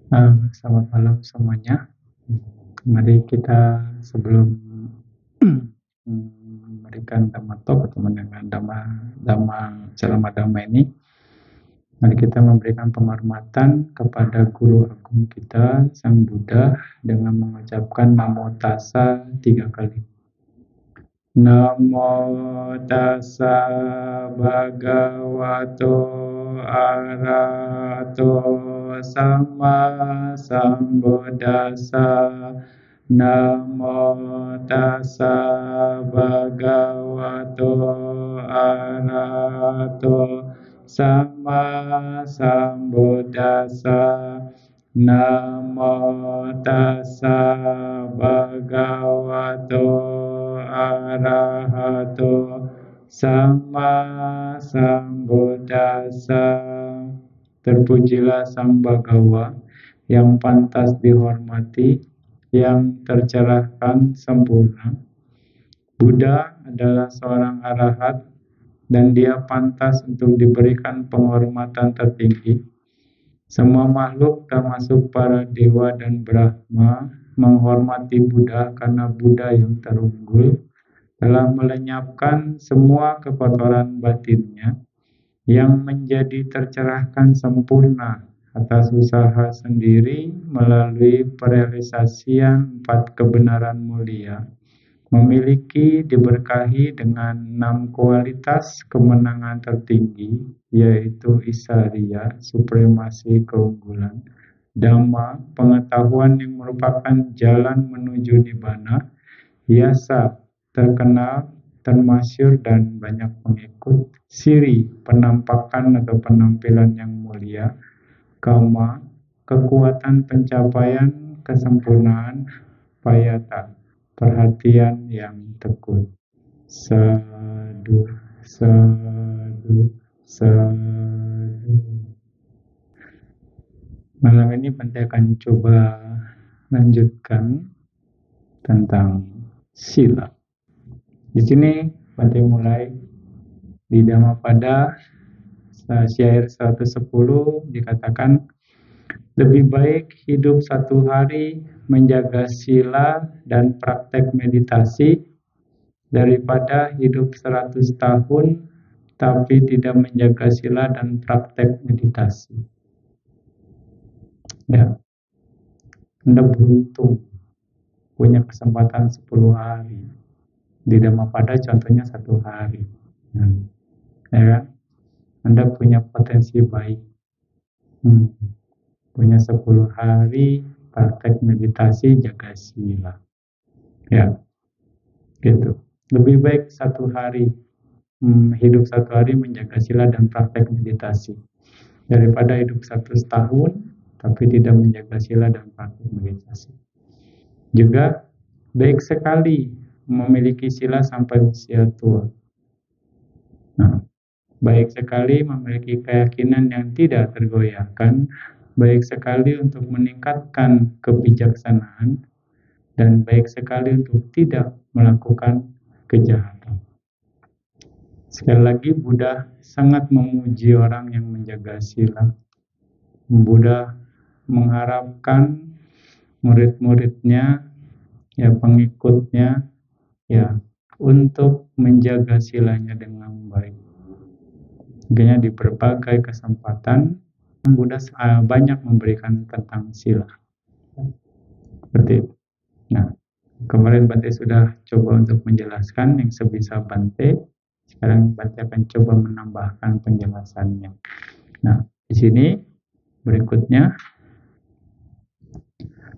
Selamat malam semuanya. Mari kita sebelum memberikan dhamma talk atau mendengar ceramah dhamma ini, mari kita memberikan penghormatan kepada guru agung kita, Sang Buddha, dengan mengucapkan Namo Tassa 3 kali. Namo Tassa Bhagavato Arahato Sama Sambuddhassa. Namo Tassa Bhagavato Arahato Sama Sambuddhassa. Namo Tassa Bhagavato Arahato Sama Sambuddhassa. Terpujilah Sang Bhagawa yang pantas dihormati, yang tercerahkan sempurna. Buddha adalah seorang arahat dan dia pantas untuk diberikan penghormatan tertinggi. Semua makhluk termasuk para dewa dan Brahma menghormati Buddha karena Buddha yang terunggul telah melenyapkan semua kekotoran batinnya yang menjadi tercerahkan sempurna atas usaha sendiri melalui perealisasian 4 kebenaran mulia, memiliki diberkahi dengan 6 kualitas kemenangan tertinggi, yaitu Isariya, supremasi keunggulan, Dhamma, pengetahuan yang merupakan jalan menuju Nibbana, Yasa, terkenal, termasyhur dan banyak pengikut, Siri, penampakan atau penampilan yang mulia, Kama, kekuatan pencapaian kesempurnaan, Payata, perhatian yang tekun. Sadu, sadu, sadu. Malam ini Bante akan coba lanjutkan tentang sila. Di sini Bante mulai di Dhammapada syair 110 dikatakan, lebih baik hidup 1 hari menjaga sila dan praktek meditasi daripada hidup 100 tahun tapi tidak menjaga sila dan praktek meditasi. Ya, Anda beruntung punya kesempatan 10 hari. Di Dhammapada contohnya 1 hari. Ya kan? Anda punya potensi baik. Punya 10 hari praktek meditasi, jaga sila. Ya, gitu. Lebih baik 1 hari hidup 1 hari menjaga sila dan praktek meditasi daripada hidup 100 tahun tapi tidak menjaga sila dan praktek meditasi. Juga baik sekali memiliki sila sampai usia tua. Baik sekali memiliki keyakinan yang tidak tergoyahkan, baik sekali untuk meningkatkan kebijaksanaan, dan baik sekali untuk tidak melakukan kejahatan. Sekali lagi, Buddha sangat memuji orang yang menjaga sila. Buddha mengharapkan murid-muridnya, ya pengikutnya, ya untuk menjaga silanya dengan baik. Makanya di berbagai kesempatan Buddha banyak memberikan tentang sila. Seperti itu. Nah, kemarin Bante sudah coba untuk menjelaskan yang sebisa Bante. Sekarang Bante akan coba menambahkan penjelasannya. Nah, di sini berikutnya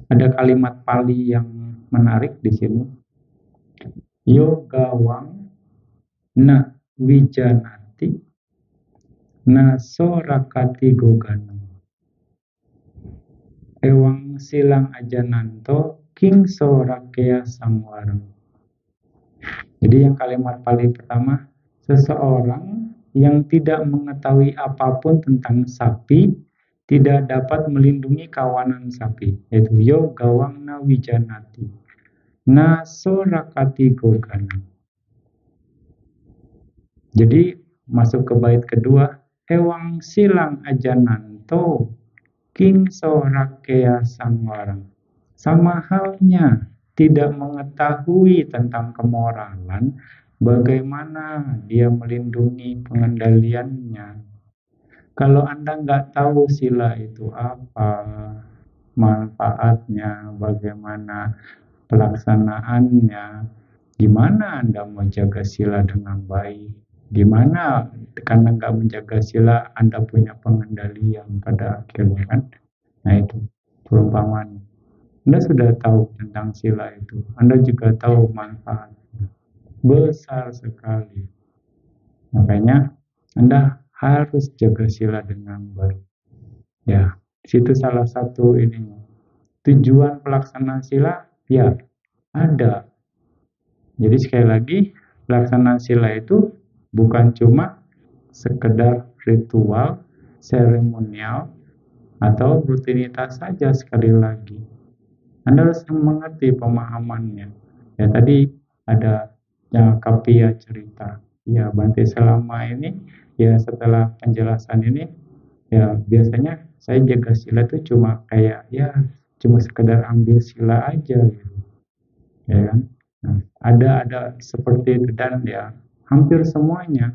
ada kalimat Pali yang menarik di sini. Yogawang na wijanati na sorakati gogano. Ewang silang ajananto king sorakea samwarang. Jadi yang kalimat Pali pertama, seseorang yang tidak mengetahui apapun tentang sapi tidak dapat melindungi kawanan sapi, yaitu yo gawang na wijanati na sorakati gogana. Jadi masuk ke bait kedua, ewang silang ajananto Kingso rakeya sangwarang. Sama halnya tidak mengetahui tentang kemoralan, bagaimana dia melindungi pengendaliannya. Kalau Anda nggak tahu sila itu apa, manfaatnya, bagaimana pelaksanaannya, gimana Anda mau jaga sila dengan baik? Gimana karena nggak menjaga sila Anda punya pengendalian pada akhirnya kan? Nah itu perumpamaan. Anda sudah tahu tentang sila itu. Anda juga tahu manfaatnya. Besar sekali. Makanya Anda harus jaga sila dengan baik. Ya, situ salah satu ininya. Tujuan pelaksanaan sila, ya ada. Jadi sekali lagi, pelaksanaan sila itu bukan cuma sekedar ritual, seremonial, atau rutinitas saja sekali lagi. Anda harus mengerti pemahamannya. Ya tadi ada yang Kapia cerita. Ya Bante selama ini, ya setelah penjelasan ini, ya biasanya saya jaga sila itu cuma kayak ya cuma sekedar ambil sila aja gitu. Ya kan? Nah, ada seperti itu dan ya hampir semuanya,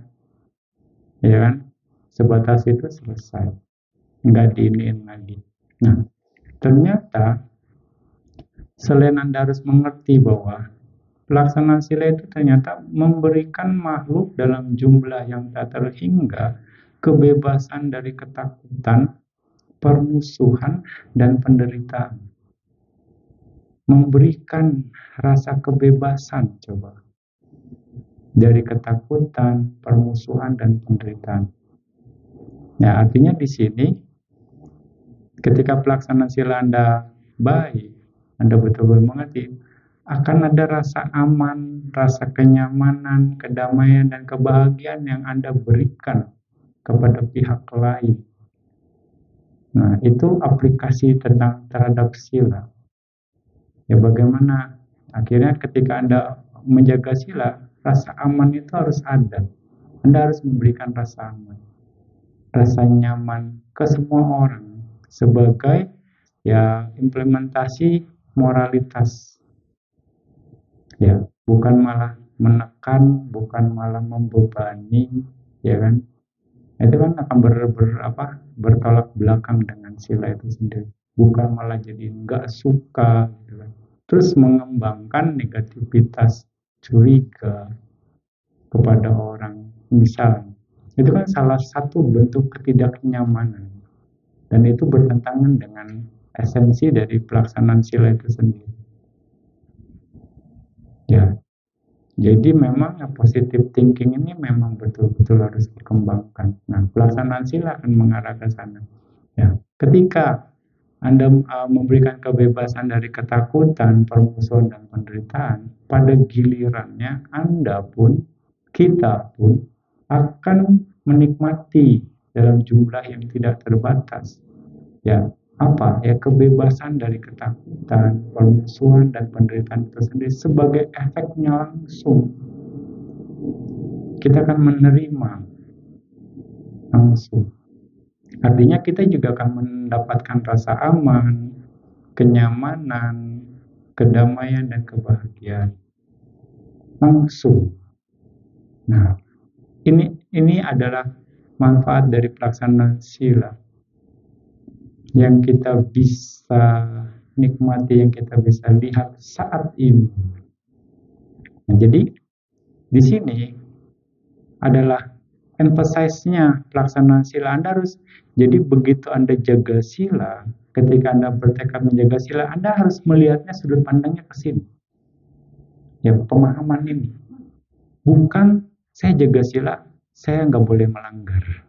ya kan? Sebatas itu selesai, nggak diiniin lagi. Nah, ternyata selain Anda harus mengerti bahwa pelaksanaan sila itu ternyata memberikan makhluk dalam jumlah yang tak terhingga kebebasan dari ketakutan, permusuhan, dan penderitaan. Memberikan rasa kebebasan coba dari ketakutan, permusuhan, dan penderitaan. Ya, artinya di sini ketika pelaksanaan sila Anda baik, Anda betul-betul mengerti, akan ada rasa aman, rasa kenyamanan, kedamaian, dan kebahagiaan yang Anda berikan kepada pihak lain. Nah, itu aplikasi terhadap sila. Ya, bagaimana akhirnya ketika Anda menjaga sila, rasa aman itu harus ada. Anda harus memberikan rasa aman, rasa nyaman ke semua orang sebagai ya implementasi moralitas. Ya, bukan malah menekan, bukan malah membebani, ya kan? Itu kan akan bertolak belakang dengan sila itu sendiri. Bukan malah jadi nggak suka, gitu kan? Terus mengembangkan negativitas, curiga kepada orang, misalnya. Itu kan salah satu bentuk ketidaknyamanan. Dan itu bertentangan dengan esensi dari pelaksanaan sila itu sendiri. Ya, jadi memang positive thinking ini memang betul-betul harus dikembangkan. Nah, pelaksanaan sila akan mengarah ke sana. Ya, ketika Anda memberikan kebebasan dari ketakutan, permusuhan, dan penderitaan, pada gilirannya Anda pun, kita pun akan menikmati dalam jumlah yang tidak terbatas. Ya, apa ya kebebasan dari ketakutan, permusuhan, dan penderitaan itu sendiri sebagai efeknya langsung kita akan menerima langsung. Artinya kita juga akan mendapatkan rasa aman, kenyamanan, kedamaian, dan kebahagiaan langsung. Nah, ini adalah manfaat dari pelaksanaan sila yang kita bisa nikmati, yang kita bisa lihat saat ini. Nah, jadi di sini adalah emphasize-nya pelaksanaan sila. Anda harus, jadi begitu Anda jaga sila, ketika Anda bertekad menjaga sila, Anda harus melihatnya sudut pandangnya ke sini. Ya, pemahaman ini. Bukan saya jaga sila, saya nggak boleh melanggar.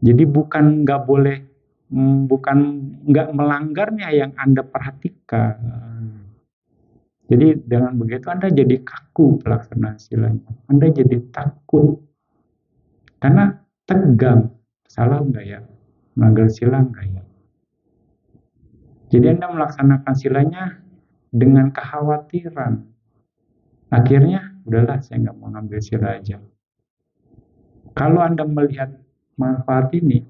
Jadi bukan nggak boleh, bukan nggak melanggarnya yang Anda perhatikan. Jadi dengan begitu Anda jadi kaku pelaksanaan silanya. Anda jadi takut. Karena tegang. Salah nggak ya? Melanggar sila nggak ya? Jadi Anda melaksanakan silanya dengan kekhawatiran. Akhirnya, udahlah saya nggak mau ngambil sila aja. Kalau Anda melihat manfaat ini,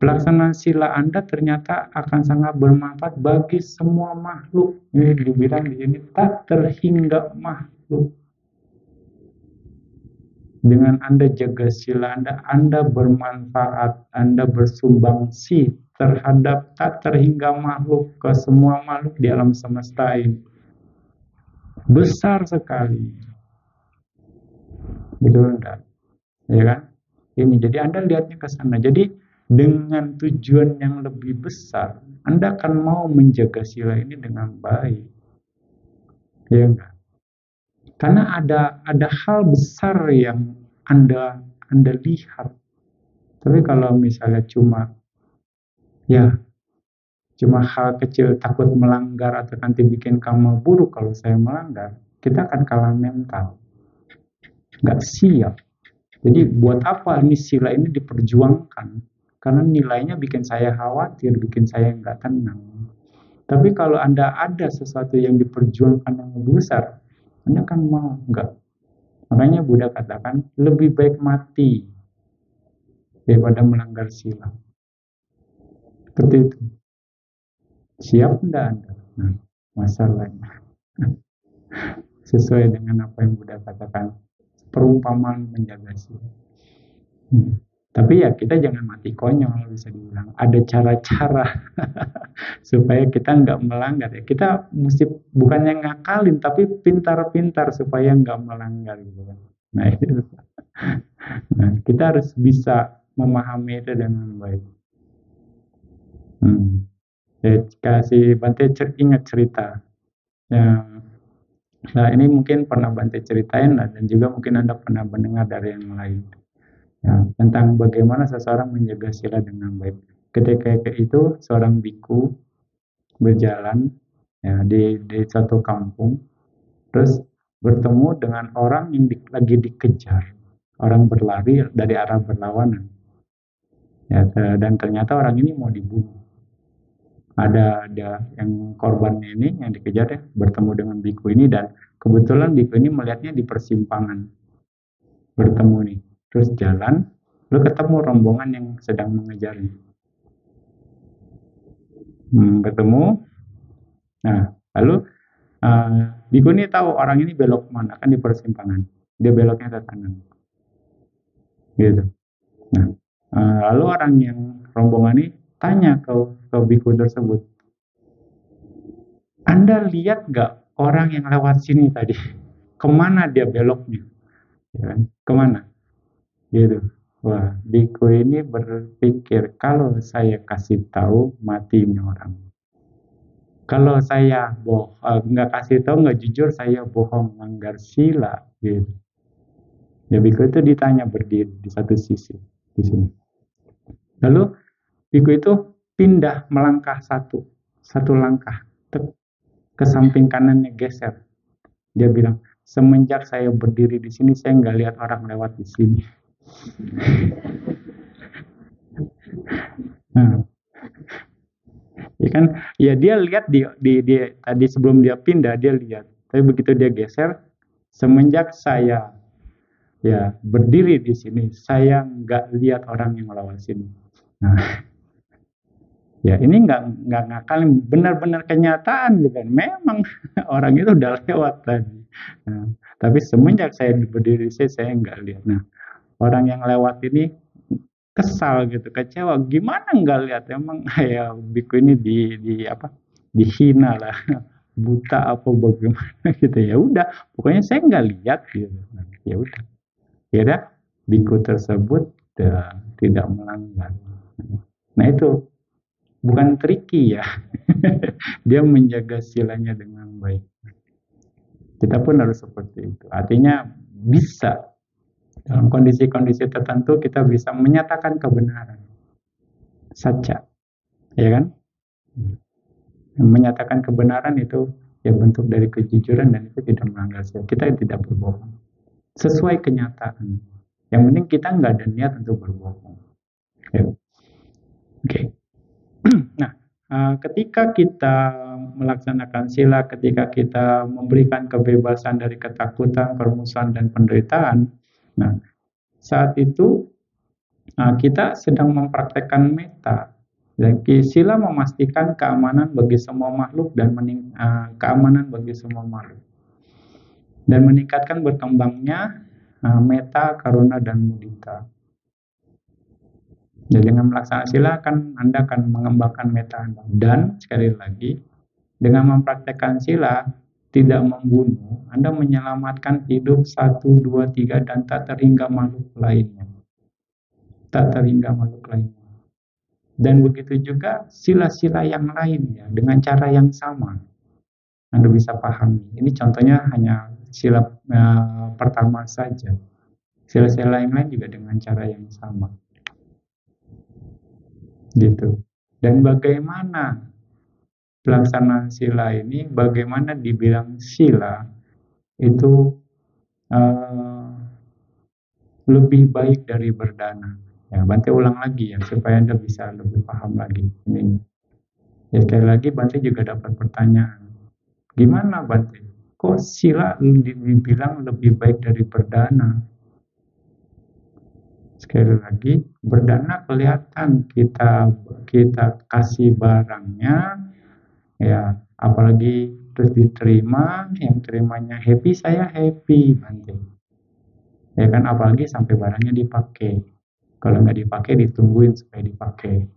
pelaksanaan sila Anda ternyata akan sangat bermanfaat bagi semua makhluk. Ini dibilang di sini tak terhingga makhluk. Dengan Anda jaga sila Anda bermanfaat, Anda bersumbangsi terhadap tak terhingga makhluk, ke semua makhluk di alam semesta ini. Besar sekali. Betul enggak? Ya kan? Ini jadi Anda lihatnya ke sana. Jadi dengan tujuan yang lebih besar, Anda akan mau menjaga sila ini dengan baik. Ya enggak? Karena ada hal besar yang Anda lihat. Tapi kalau misalnya cuma hal kecil, takut melanggar atau nanti bikin kamu buruk kalau saya melanggar, kita akan kalah mental. Nggak siap. Jadi buat apa nih sila ini diperjuangkan? Karena nilainya bikin saya khawatir, bikin saya nggak tenang. Tapi kalau Anda ada sesuatu yang diperjuangkan yang besar, Anda kan mau nggak? Makanya Buddha katakan, lebih baik mati daripada melanggar sila. Seperti itu. Siap enggak Anda? Nah, masalahnya. Sesuai dengan apa yang Buddha katakan, perumpamaan menjaga sila. Tapi ya kita jangan mati konyol, bisa dibilang. Ada cara-cara supaya kita nggak melanggar. Ya, kita mesti bukannya ngakalin, tapi pintar-pintar supaya nggak melanggar. Gitu. Nah, itu. Nah, kita harus bisa memahami itu dengan baik. Ya, kasih Bante ingat cerita. Ya, nah ini mungkin pernah Bante ceritain lah, dan juga mungkin Anda pernah mendengar dari yang lain. Ya, tentang bagaimana seseorang menjaga sila dengan baik. Ketika itu seorang biku berjalan ya, di satu kampung, terus bertemu dengan orang yang lagi dikejar, orang berlari dari arah berlawanan. Ya, dan ternyata orang ini mau dibunuh. Ada yang korbannya ini yang dikejar ya, bertemu dengan biku ini, dan kebetulan biku ini melihatnya di persimpangan, bertemu nih. Terus jalan, lalu ketemu rombongan yang sedang mengejarnya. Ketemu. Nah, lalu biku ini tahu orang ini belok mana, kan di persimpangan. Dia beloknya ke kanan. Gitu. Nah, lalu orang yang rombongan ini tanya ke biku tersebut, Anda lihat gak orang yang lewat sini tadi? Kemana dia beloknya? Ya, kemana? Gitu. Wah, biku ini berpikir, kalau saya kasih tahu mati ini orang. Kalau saya nggak kasih tahu, nggak jujur, saya bohong, melanggar sila. Gitu. Ya, biku itu ditanya berdiri di satu sisi di sini. Lalu biku itu pindah melangkah satu langkah ke samping kanannya, geser. Dia bilang, semenjak saya berdiri di sini, saya nggak lihat orang lewat di sini. Nah, ya kan, ya dia lihat di tadi sebelum dia pindah dia lihat, tapi begitu dia geser, semenjak saya ya berdiri di sini, saya nggak lihat orang yang lewat sini. Nah, ya ini nggak ngakalin, benar-benar kenyataan gitu kan, memang orang itu udah lewat tadi. Nah, tapi semenjak saya berdiri di sini, saya nggak lihat. Nah, orang yang lewat ini kesal gitu, kecewa, gimana nggak lihat, emang ya biku ini dihina lah, buta apa bagaimana gitu. Ya udah, pokoknya saya nggak lihat gitu. Nah, ya udah, kira biku tersebut tidak melanggar. Nah, itu bukan triki ya. Dia menjaga silanya dengan baik. Kita pun harus seperti itu. Artinya bisa dalam kondisi-kondisi tertentu kita bisa menyatakan kebenaran saja, ya kan? Menyatakan kebenaran itu ya bentuk dari kejujuran, dan itu tidak melanggar sila. Kita tidak berbohong sesuai kenyataan. Yang penting kita nggak ada niat untuk berbohong. Ya. Oke. Nah, ketika kita melaksanakan sila, ketika kita memberikan kebebasan dari ketakutan, permusuhan, dan penderitaan, nah saat itu Nah, kita sedang mempraktekkan meta. Dan sila memastikan keamanan bagi semua makhluk dan keamanan bagi semua makhluk dan meningkatkan berkembangnya meta, karuna, dan mudita. Jadi dengan melaksanakan sila Anda akan mengembangkan meta Anda. Dan sekali lagi, dengan mempraktekkan sila tidak membunuh, Anda menyelamatkan hidup 1, 2, 3 dan tak terhingga makhluk lainnya. Tak terhingga makhluk lainnya. Dan begitu juga sila-sila yang lain ya, dengan cara yang sama. Anda bisa pahami. Ini contohnya hanya sila pertama saja. Sila-sila yang lain juga dengan cara yang sama. Gitu. Dan bagaimana pelaksanaan sila ini, bagaimana dibilang sila itu lebih baik dari berdana. Ya, Bante ulang lagi ya supaya Anda bisa lebih paham lagi ini. Ya, sekali lagi Bante juga dapat pertanyaan. Gimana Bante? Kok sila dibilang lebih baik dari berdana? Sekali lagi, berdana kelihatan kita kasih barangnya, ya apalagi terus diterima, yang terimanya happy, saya happy Bante. Ya kan, apalagi sampai barangnya dipakai. Kalau nggak dipakai, ditungguin supaya dipakai.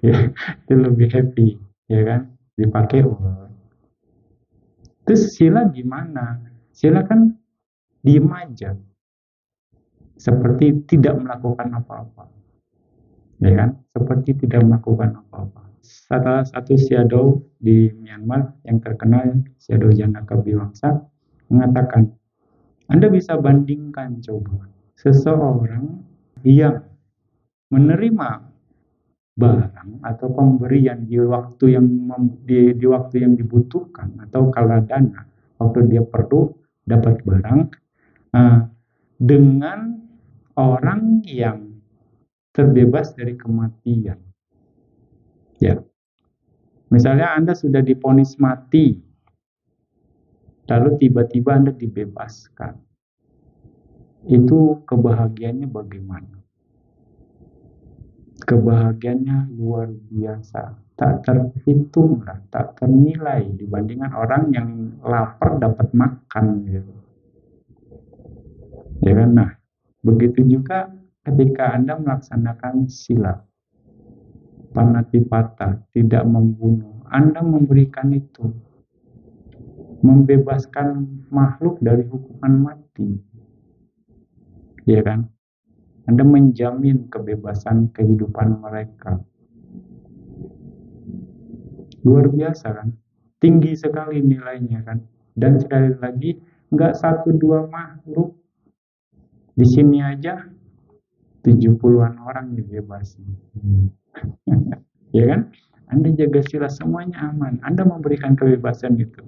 Ya, itu lebih happy, ya kan? Dipakai. Terus sila gimana? Sila kan diem aja, seperti tidak melakukan apa-apa, ya kan? Seperti tidak melakukan apa-apa. Salah satu shadow di Myanmar yang terkenal, Shadow Janaka Biwangsa, mengatakan, Anda bisa bandingkan coba seseorang yang menerima barang atau pemberian di waktu yang dibutuhkan atau kala dana, waktu dia perlu dapat barang, dengan orang yang terbebas dari kematian. Ya, misalnya Anda sudah divonis mati, lalu tiba-tiba Anda dibebaskan, itu kebahagiaannya bagaimana? Kebahagiaannya luar biasa, tak terhitung lah, tak ternilai dibandingkan orang yang lapar dapat makan gitu. Ya kan? Nah, begitu juga ketika Anda melaksanakan sila panatipata, tidak membunuh, Anda memberikan itu, membebaskan makhluk dari hukuman mati. Ya kan? Anda menjamin kebebasan kehidupan mereka. Luar biasa kan? Tinggi sekali nilainya kan? Dan sekali lagi, nggak 1-2 makhluk. Di sini aja 70-an orang dibebasin. Ya kan? Anda jaga sila, semuanya aman. Anda memberikan kebebasan itu.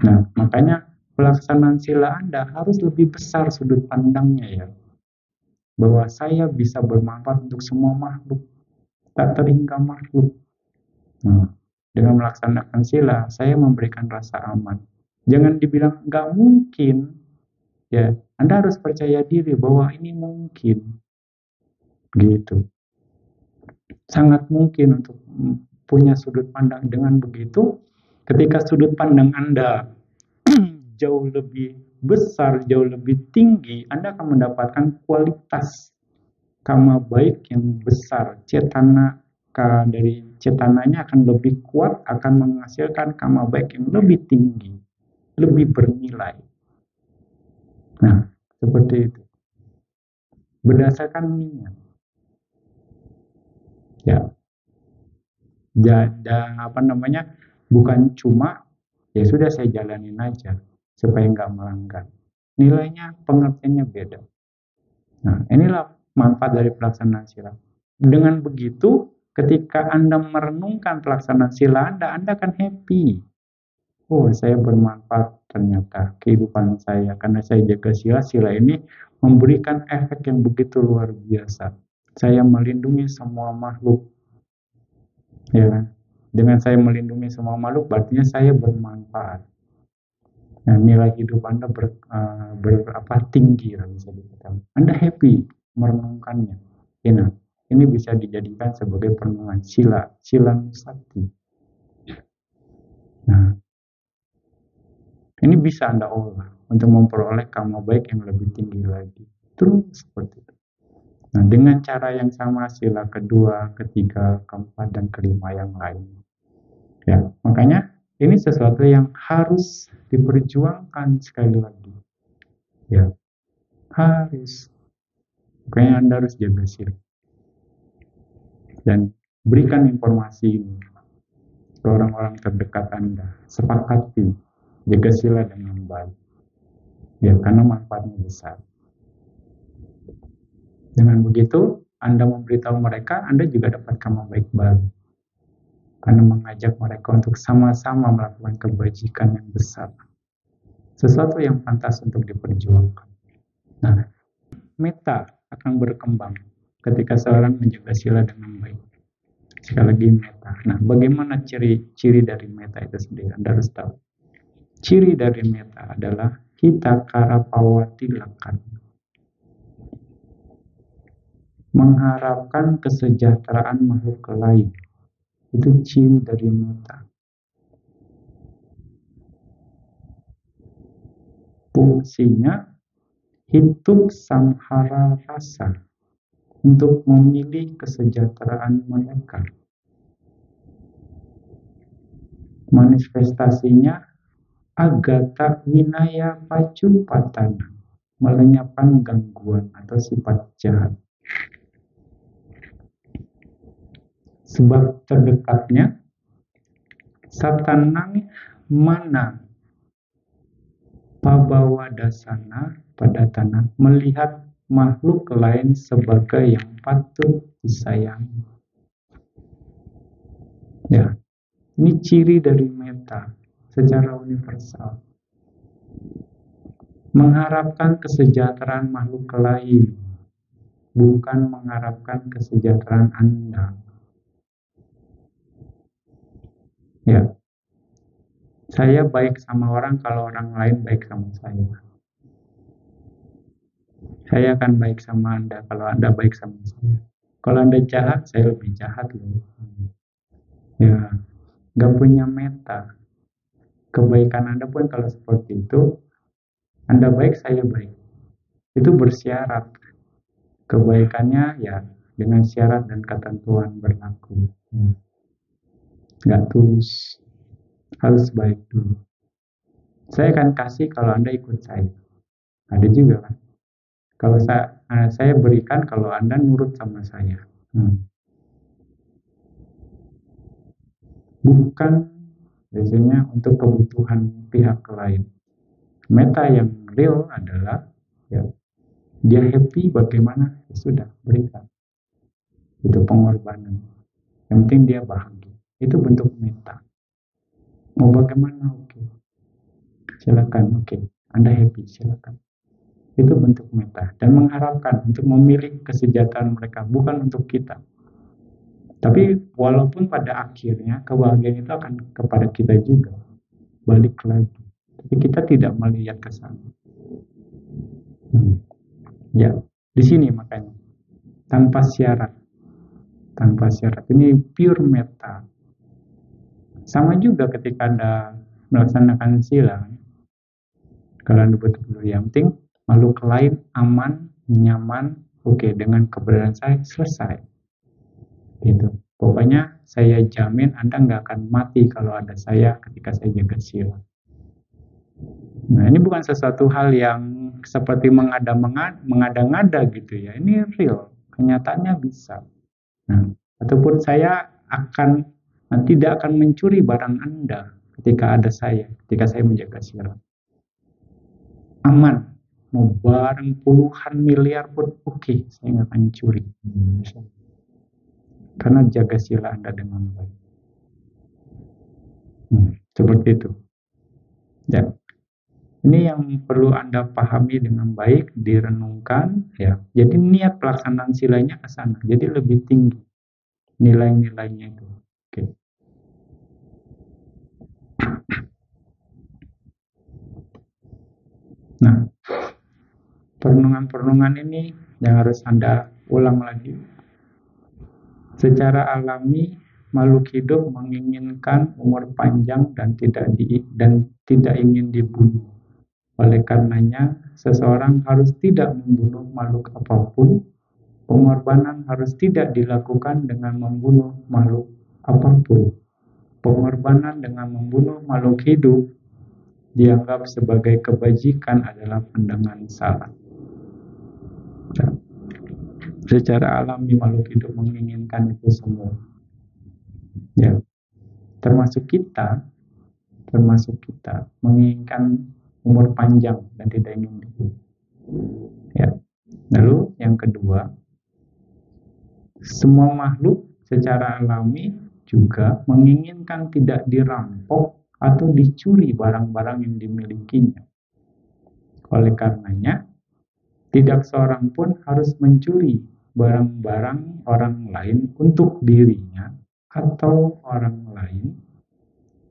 Nah, makanya pelaksanaan sila Anda harus lebih besar sudut pandangnya ya. Bahwa saya bisa bermanfaat untuk semua makhluk, tak terhingga makhluk. Nah, dengan melaksanakan sila, saya memberikan rasa aman. Jangan dibilang nggak mungkin, ya. Anda harus percaya diri bahwa ini mungkin, gitu. Sangat mungkin untuk punya sudut pandang. Dengan begitu, ketika sudut pandang Anda jauh lebih besar, jauh lebih tinggi, Anda akan mendapatkan kualitas karma baik yang besar. Dari cetananya akan lebih kuat, akan menghasilkan karma baik yang lebih tinggi, lebih bernilai. Nah, seperti itu. Berdasarkan niat. Ya. Bukan cuma ya sudah saya jalanin aja supaya nggak melanggar. Nilainya, pengertiannya beda. Nah, inilah manfaat dari pelaksanaan sila. Dengan begitu, ketika Anda merenungkan pelaksanaan sila Anda akan happy. Oh, saya bermanfaat ternyata kehidupan saya karena saya jaga sila. Sila ini memberikan efek yang begitu luar biasa. Saya melindungi semua makhluk. Ya kan? Dengan saya melindungi semua makhluk, berarti saya bermanfaat. Nah, nilai hidup Anda tinggi, bisa dikatakan. Anda happy merenungkannya. Nah, ini bisa dijadikan sebagai perenungan sila nusati. Nah, ini bisa Anda olah untuk memperoleh karma baik yang lebih tinggi lagi. Terus seperti itu. Nah, dengan cara yang sama sila kedua, ketiga, keempat, dan kelima yang lain. Ya, makanya ini sesuatu yang harus diperjuangkan sekali lagi. Ya, harus. Makanya Anda harus jaga sila. Dan berikan informasi ini ke orang-orang terdekat Anda. Sepakati, jaga sila dengan baik. Ya, karena manfaatnya besar. Dengan begitu, Anda memberitahu mereka, Anda juga dapat karma baik baru. Karena mengajak mereka untuk sama-sama melakukan kebajikan yang besar. Sesuatu yang pantas untuk diperjuangkan. Nah, meta akan berkembang ketika seorang menjaga sila dengan baik. Sekali lagi meta. Nah, bagaimana ciri dari meta itu sendiri? Anda harus tahu. Ciri dari meta adalah hita karapawati lakan. Mengharapkan kesejahteraan makhluk lain. Itu ciri dari meta. Fungsinya hidup samhara rasa untuk memilih kesejahteraan mereka. Manifestasinya agata winaya pacu patana, melenyapkan gangguan atau sifat jahat. Sebab terdekatnya satanang mana pabawa dasana pada tanah melihat makhluk lain sebagai yang patut disayangi. Ya, ini ciri dari meta secara universal. Mengharapkan kesejahteraan makhluk lain, bukan mengharapkan kesejahteraan Anda. Ya, saya baik sama orang kalau orang lain baik sama saya. Saya akan baik sama Anda kalau Anda baik sama saya. Kalau Anda jahat, saya lebih jahat loh. Ya, gak punya meta. Kebaikan Anda pun kalau seperti itu, Anda baik, saya baik. Itu bersyarat. Kebaikannya ya dengan syarat dan ketentuan berlaku. Gak tulus. Harus baik dulu. Saya akan kasih kalau Anda ikut saya. Ada juga kan. Kalau saya berikan kalau Anda nurut sama saya. Bukan biasanya untuk kebutuhan pihak lain. Meta yang real adalah ya, dia happy bagaimana ya sudah berikan. Itu pengorbanan. Yang penting dia bahagia. Itu bentuk meta. Mau bagaimana? Oke. Silakan. Oke. Anda happy, silakan. Itu bentuk meta dan mengharapkan untuk memilih kesejahteraan mereka, bukan untuk kita. Tapi walaupun pada akhirnya kebahagiaan itu akan kepada kita juga, balik lagi. Tapi kita tidak melihat ke sana. Ya, di sini makanya tanpa syarat, ini pure meta. Sama juga ketika Anda melaksanakan sila, kalau Anda betul-betul yang penting makhluk lain aman, nyaman, oke, dengan keberadaan saya selesai. Gitu. Pokoknya saya jamin Anda nggak akan mati kalau ada saya ketika saya jaga sila. Nah, ini bukan sesuatu hal yang seperti mengada-ngada gitu ya. Ini real, kenyataannya bisa. Nah, ataupun saya tidak akan mencuri barang Anda ketika ada saya, ketika saya menjaga sila. Aman, mau barang puluhan miliar pun oke, saya nggak akan curi. Karena jaga sila Anda dengan baik. Seperti itu. Ya. Ini yang perlu Anda pahami dengan baik, direnungkan, ya. Jadi niat pelaksanaan silanya ke sana, jadi lebih tinggi nilai-nilainya itu. Oke. Nah, perenungan-perenungan ini yang harus Anda ulang lagi. Secara alami, makhluk hidup menginginkan umur panjang dan tidak ingin dibunuh. Oleh karenanya, seseorang harus tidak membunuh makhluk apapun. Pengorbanan harus tidak dilakukan dengan membunuh makhluk apapun. Pengorbanan dengan membunuh makhluk hidup dianggap sebagai kebajikan adalah pandangan salah. Secara alami makhluk hidup menginginkan itu semua. Ya, termasuk kita menginginkan umur panjang dan tidak ingin dibunuh. Ya. Lalu yang kedua, semua makhluk secara alami juga menginginkan tidak dirampok atau dicuri barang-barang yang dimilikinya. Oleh karenanya, tidak seorang pun harus mencuri barang-barang orang lain untuk dirinya atau orang lain.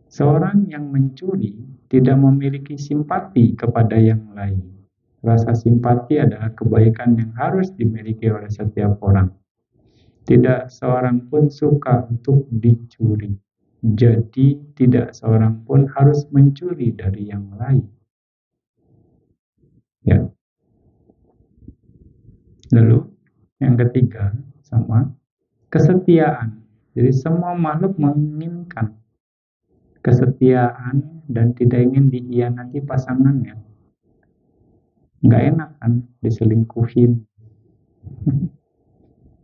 Seorang yang mencuri tidak memiliki simpati kepada yang lain. Rasa simpati adalah kebaikan yang harus dimiliki oleh setiap orang. Tidak seorang pun suka untuk dicuri. Jadi tidak seorang pun harus mencuri dari yang lain. Ya. Lalu yang ketiga sama kesetiaan. Jadi semua makhluk menginginkan kesetiaan dan tidak ingin dikhianati pasangannya. Nggak enak kan diselingkuhin.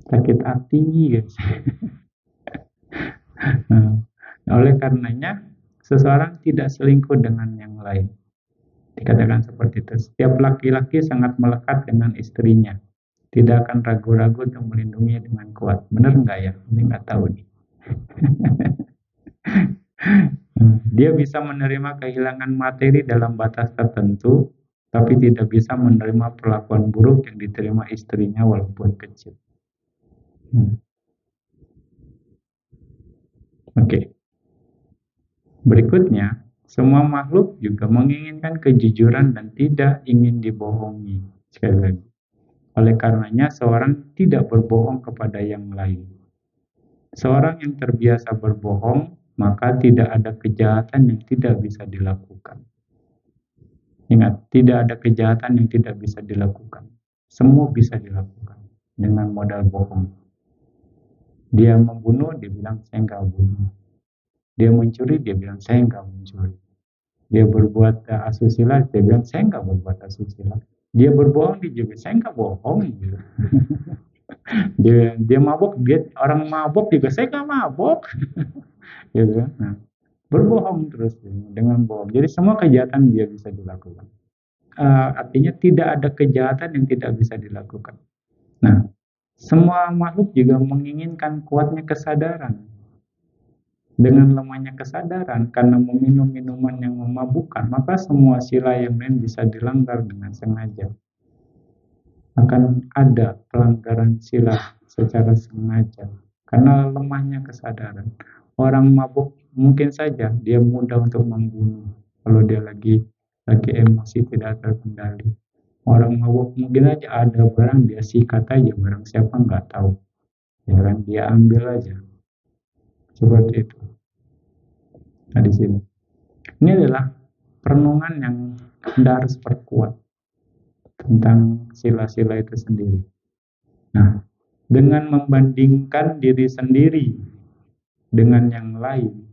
Sakit hati guys. Nah, oleh karenanya seseorang tidak selingkuh dengan yang lain. Dikatakan seperti itu. Setiap laki-laki sangat melekat dengan istrinya. Tidak akan ragu-ragu untuk melindungi dengan kuat. Benar nggak ya? Ini nggak tahu nih. Dia bisa menerima kehilangan materi dalam batas tertentu, tapi tidak bisa menerima perlakuan buruk yang diterima istrinya walaupun kecil. Oke. Berikutnya, semua makhluk juga menginginkan kejujuran dan tidak ingin dibohongi. Sekali lagi. Oleh karenanya, seorang tidak berbohong kepada yang lain. Seorang yang terbiasa berbohong, maka tidak ada kejahatan yang tidak bisa dilakukan. Ingat, tidak ada kejahatan yang tidak bisa dilakukan. Semua bisa dilakukan dengan modal bohong. Dia membunuh, dia bilang saya nggak bunuh. Dia mencuri, dia bilang saya nggak mencuri. Dia berbuat asusila, dia bilang saya nggak berbuat asusila. Dia berbohong, dia juga saya nggak bohong. Gitu. dia mabuk, orang mabuk juga saya nggak mabuk. Gitu. Nah, berbohong terus dengan bohong. Jadi semua kejahatan dia bisa dilakukan. Artinya tidak ada kejahatan yang tidak bisa dilakukan. Nah, semua makhluk juga menginginkan kuatnya kesadaran. Dengan lemahnya kesadaran karena meminum minuman yang memabukkan, maka semua sila yang lain bisa dilanggar dengan sengaja. Akan ada pelanggaran sila secara sengaja karena lemahnya kesadaran. Orang mabuk mungkin saja dia mudah untuk membunuh kalau dia lagi emosi tidak terkendali. Orang mabuk mungkin aja ada barang dia sikat aja, barang siapa nggak tahu. Ya kan, dia ambil aja. Seperti itu. Nah di sini, ini adalah perenungan yang Anda harus perkuat tentang sila-sila itu sendiri. Nah, dengan membandingkan diri sendiri dengan yang lain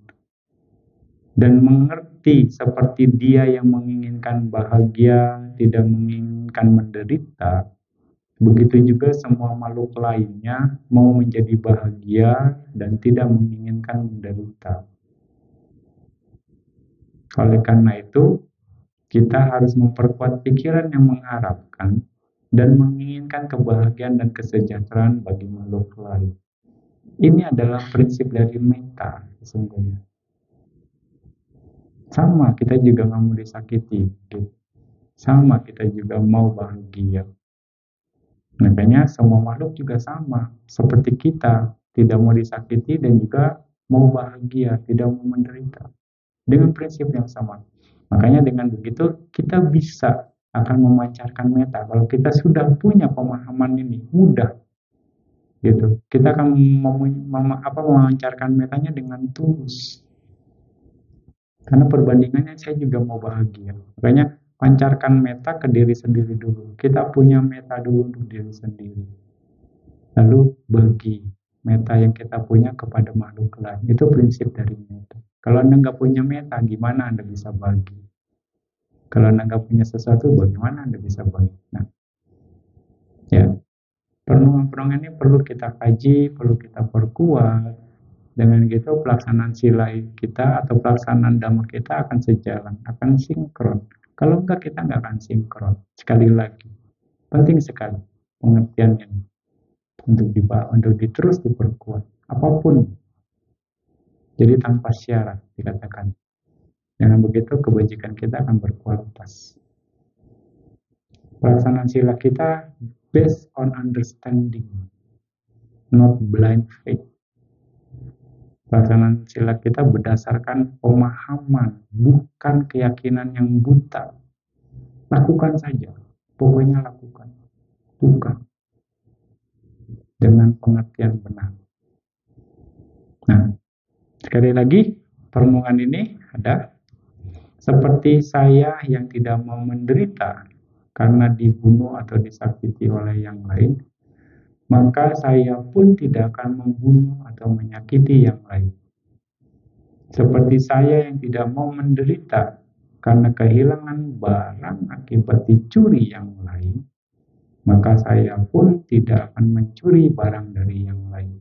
dan mengerti seperti dia yang menginginkan bahagia, tidak menginginkan menderita, begitu juga semua makhluk lainnya mau menjadi bahagia dan tidak menginginkan menderita. Oleh karena itu, kita harus memperkuat pikiran yang mengharapkan dan menginginkan kebahagiaan dan kesejahteraan bagi makhluk lain. Ini adalah prinsip dari metta sesungguhnya. Sama, kita juga nggak mau disakiti. Sama, kita juga mau bahagia. Makanya semua makhluk juga sama. Seperti kita, tidak mau disakiti dan juga mau bahagia, tidak mau menderita. Dengan prinsip yang sama. Makanya dengan begitu kita bisa akan memancarkan meta. Kalau kita sudah punya pemahaman ini, mudah gitu. Kita akan memancarkan metanya dengan tulus. Karena perbandingannya saya juga mau bahagia. Makanya pancarkan meta ke diri sendiri dulu. Kita punya meta dulu untuk diri sendiri. Lalu bagi meta yang kita punya kepada makhluk lain. Itu prinsip dari meta. Kalau Anda nggak punya meta, gimana Anda bisa bagi? Kalau Anda nggak punya sesuatu, bagaimana Anda bisa bagi? Nah, ya, perenungan-perenungan ini perlu kita kaji, perlu kita perkuat. Dengan gitu pelaksanaan sila kita atau pelaksanaan dhamma kita akan sejalan, akan sinkron. Kalau enggak, kita enggak akan sinkron. Sekali lagi, penting sekali pengertiannya untuk terus diperkuat. Apapun, jadi tanpa syarat dikatakan. Dengan begitu kebajikan kita akan berkualitas. Pelaksanaan sila kita based on understanding, not blind faith. Pelaksanaan sila kita berdasarkan pemahaman, bukan keyakinan yang buta. Lakukan saja, pokoknya lakukan. Bukan. Dengan pengertian benar. Nah, sekali lagi, perenungan ini ada. Seperti saya yang tidak mau menderita karena dibunuh atau disakiti oleh yang lain, maka saya pun tidak akan membunuh atau menyakiti yang lain. Seperti saya yang tidak mau menderita karena kehilangan barang akibat dicuri yang lain, maka saya pun tidak akan mencuri barang dari yang lain.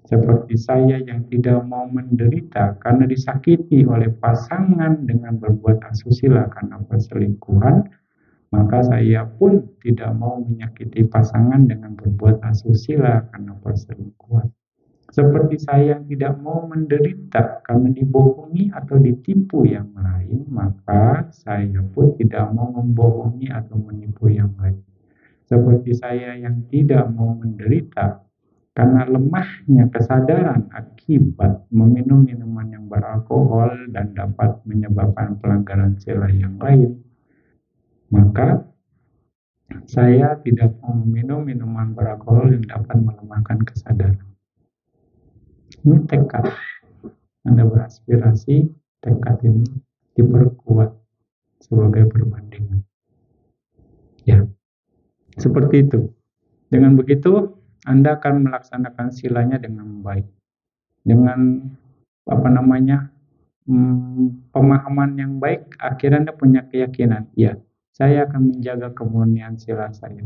Seperti saya yang tidak mau menderita karena disakiti oleh pasangan dengan berbuat asusila karena perselingkuhan, maka saya pun tidak mau menyakiti pasangan dengan berbuat asusila karena perselingkuhan. Seperti saya yang tidak mau menderita karena dibohongi atau ditipu yang lain, maka saya pun tidak mau membohongi atau menipu yang lain. Seperti saya yang tidak mau menderita karena lemahnya kesadaran akibat meminum minuman yang beralkohol dan dapat menyebabkan pelanggaran sila yang lain, maka saya tidak mau meminum minuman beralkohol yang dapat melemahkan kesadaran. Ini tekad. Anda beraspirasi, tekad ini diperkuat sebagai perbandingan. Ya, seperti itu. Dengan begitu, Anda akan melaksanakan silanya dengan baik. Dengan pemahaman yang baik, akhirnya Anda punya keyakinan. Ya, saya akan menjaga kemurnian sila saya.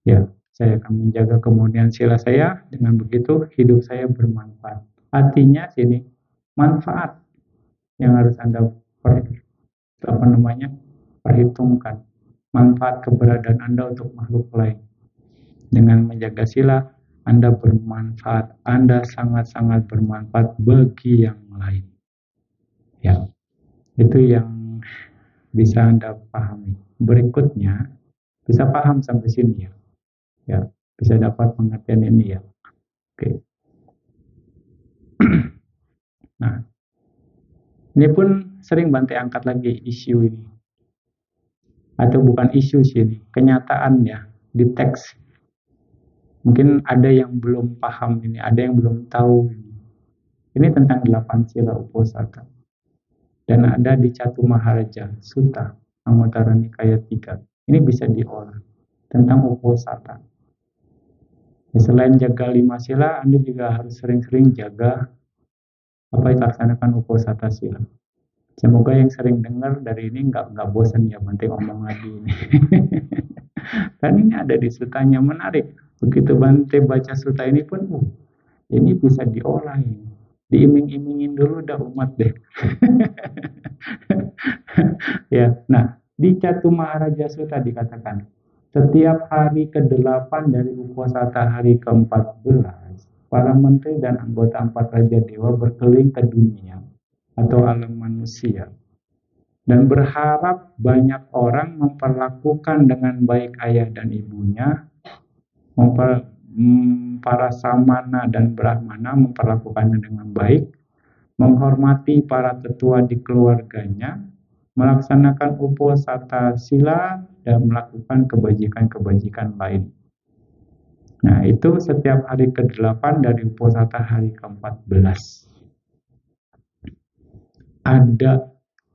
Ya, saya akan menjaga kemurnian sila saya. Dengan begitu, hidup saya bermanfaat. Artinya sini, manfaat yang harus Anda perhitungkan. Manfaat keberadaan Anda untuk makhluk lain. Dengan menjaga sila, Anda bermanfaat. Anda sangat-sangat bermanfaat bagi yang lain. Ya, itu yang bisa Anda pahami. Berikutnya, bisa paham sampai sini ya. Ya, bisa dapat pengertian ini ya. Oke. Nah, ini pun sering Bante angkat lagi isu ini. Atau bukan isu sih ini, kenyataan ya, di teks. Mungkin ada yang belum paham ini, ada yang belum tahu ini. Ini tentang 8 sila Uposatha. Dan ada di Catu Maharaja Sutta, Anguttara Nikaya 3. Ini bisa diolah tentang Uposatha. Ya, selain jaga 5 sila, Anda juga harus sering-sering jaga laksanakan Uposatha sila. Semoga yang sering dengar dari ini nggak bosan ya, Bante ngomong lagi ini. Kan ini ada di sutanya, menarik. Begitu Bante baca suta ini pun, ini bisa diolah ini. Diiming-imingin dulu dah umat deh. Ya, nah di Catu Maharaja Sutta dikatakan, setiap hari ke-8 dari Uposatha hari ke-14, para menteri dan anggota 4 Raja Dewa berkeliling ke dunia atau alam manusia dan berharap banyak orang memperlakukan dengan baik ayah dan ibunya, para samana dan brahmana memperlakukannya dengan baik, menghormati para tetua di keluarganya, melaksanakan uposatha sila dan melakukan kebajikan-kebajikan lain. Nah, itu setiap hari ke-8 dari uposatha hari ke-14. Ada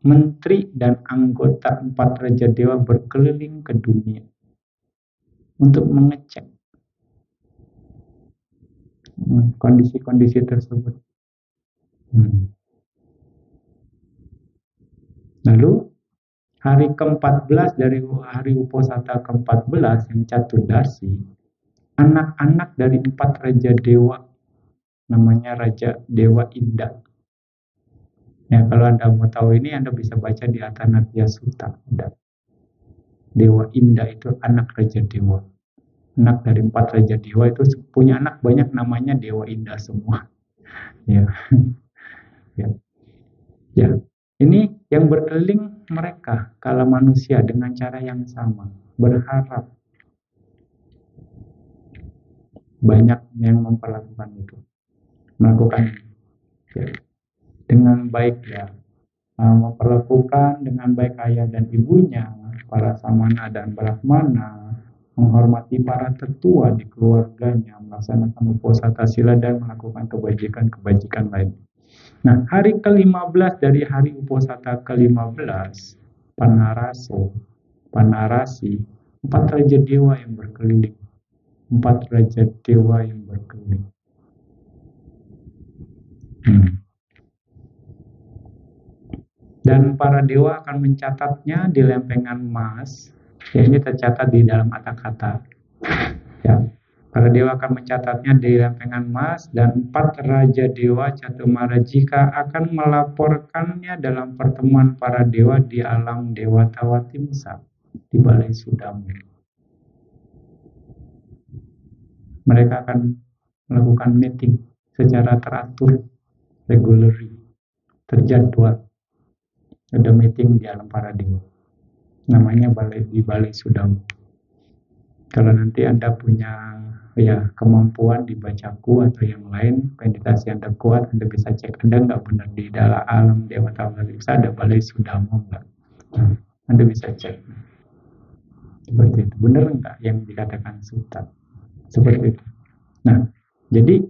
menteri dan anggota 4 Raja Dewa berkeliling ke dunia untuk mengecek kondisi-kondisi tersebut. Lalu hari ke-14 dari hari uposatha ke-14 yang Caturdasi, anak-anak dari 4 Raja Dewa, namanya Raja Dewa Indah. Ya, kalau Anda mau tahu ini, Anda bisa baca di Atanatya Sutta. Dewa Indah itu anak Raja Dewa. Anak dari 4 Raja Dewa itu punya anak banyak, namanya Dewa Indah semua. Ya. Ya. Ya. Ini yang berkeliling mereka, kala manusia dengan cara yang sama. Berharap banyak yang memperlakukan itu. Melakukan ya, dengan baik ya. Memperlakukan dengan baik ayah dan ibunya, para samana dan brahmana, menghormati para tetua di keluarganya, melaksanakan uposatha sila dan melakukan kebajikan-kebajikan lain. Nah, hari ke-15 dari hari uposatha ke-15, Panarasi, 4 Raja Dewa yang berkeliling. 4 Raja Dewa yang berkeliling. Dan para dewa akan mencatatnya di lempengan emas. Ya, ini tercatat di dalam kata-kata. Ya, para dewa akan mencatatnya di lempengan emas, dan 4 Raja Dewa Catumarajika akan melaporkannya dalam pertemuan para dewa di alam Dewata Watimsa di Balai Sudama. Mereka akan melakukan meeting secara teratur, regularly, terjadwal. Ada meeting di alam para dewa. Namanya di Balai Sudama. Kalau nanti Anda punya ya kemampuan di bacaku atau yang lain, meditasi Anda kuat, Anda bisa cek. Anda nggak benar di dalam alam Dewata Watimsa ada Balai Sudama nggak? Anda bisa cek. Seperti itu. Benar nggak yang dikatakan Sutta? Seperti itu. Nah, jadi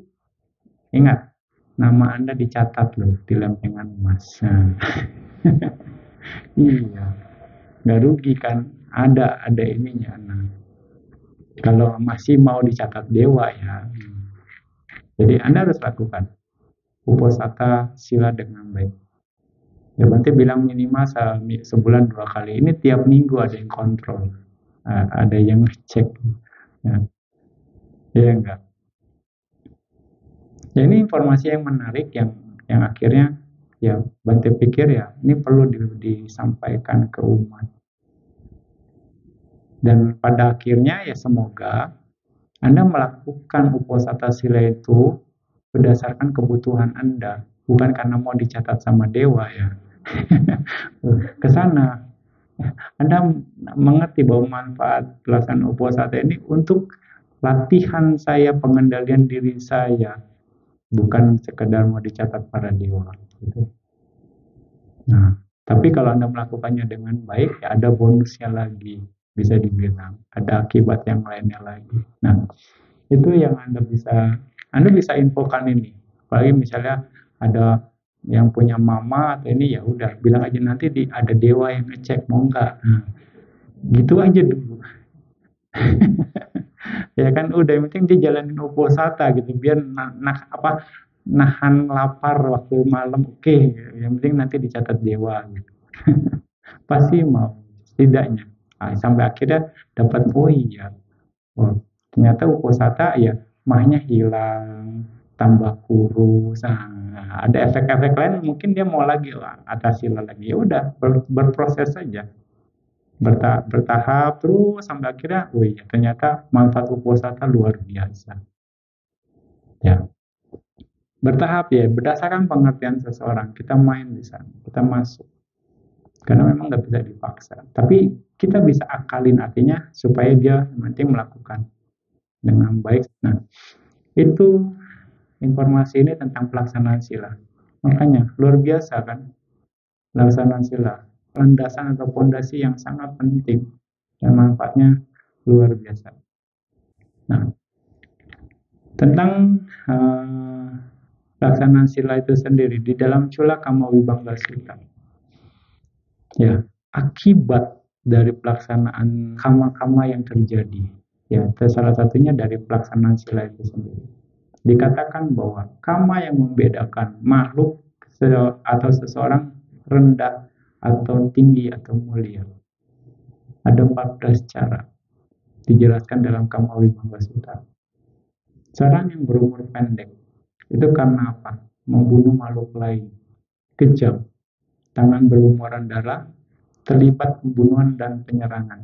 ingat, nama Anda dicatat loh di lempengan emas. Iya, nggak rugi kan? Ada ininya. Nah, kalau masih mau dicatat dewa ya, jadi Anda harus lakukan uposatha sila dengan baik. Ya, berarti bilang minimal sebulan 2 kali. Ini tiap minggu ada yang kontrol, ada yang ngecek. Ya enggak. Ya, ini informasi yang menarik yang akhirnya ya Bante pikir ya ini perlu disampaikan ke umat. Dan pada akhirnya ya semoga Anda melakukan uposatha sila itu berdasarkan kebutuhan Anda, bukan karena mau dicatat sama dewa ya. Ke sana Anda mengerti bahwa manfaat pelaksanaan uposatha ini untuk latihan saya, pengendalian diri saya, bukan sekedar mau dicatat para dewa. Gitu. Nah, tapi kalau Anda melakukannya dengan baik, ya ada bonusnya lagi, bisa dibilang. Ada akibat yang lainnya lagi. Nah, itu yang Anda bisa infokan ini. Apalagi misalnya ada yang punya mama atau ini, ya udah bilang aja nanti ada dewa yang ngecek, mau nggak? Nah, gitu aja dulu. Ya kan udah, yang penting dia jalanin uposatha gitu, biar nahan lapar waktu malam, oke. Yang penting nanti dicatat dewa gitu. Pasti mau setidaknya. Nah, sampai akhirnya dapat iya. Oh, ternyata uposatha ya mahnya hilang, tambah kurus. Nah, ada efek-efek lain, mungkin dia mau lagi lah atas sila lagi. Ya udah, berproses saja. Bertahap terus sampai akhirnya, iya ternyata manfaat uposatha luar biasa. Ya. Bertahap ya, berdasarkan pengertian seseorang. Kita main di sana, kita masuk. Karena memang nggak bisa dipaksa. Tapi kita bisa akalin, artinya supaya dia nanti melakukan dengan baik. Nah, itu informasi ini tentang pelaksanaan sila. Makanya luar biasa kan pelaksanaan sila. landasan atau fondasi yang sangat penting dan manfaatnya luar biasa. Nah, tentang pelaksanaan sila itu sendiri di dalam Cula Kamawibangga Sutta. Ya, akibat dari pelaksanaan kama-kama yang terjadi, ya, salah satunya dari pelaksanaan sila itu sendiri. Dikatakan bahwa kama yang membedakan makhluk atau seseorang rendah atau tinggi atau mulia. Ada 14 cara dijelaskan dalam Kamawibangga Sutta. Seorang yang berumur pendek itu karena apa? Membunuh makhluk lain, kejam, tangan berlumuran darah, terlibat pembunuhan dan penyerangan,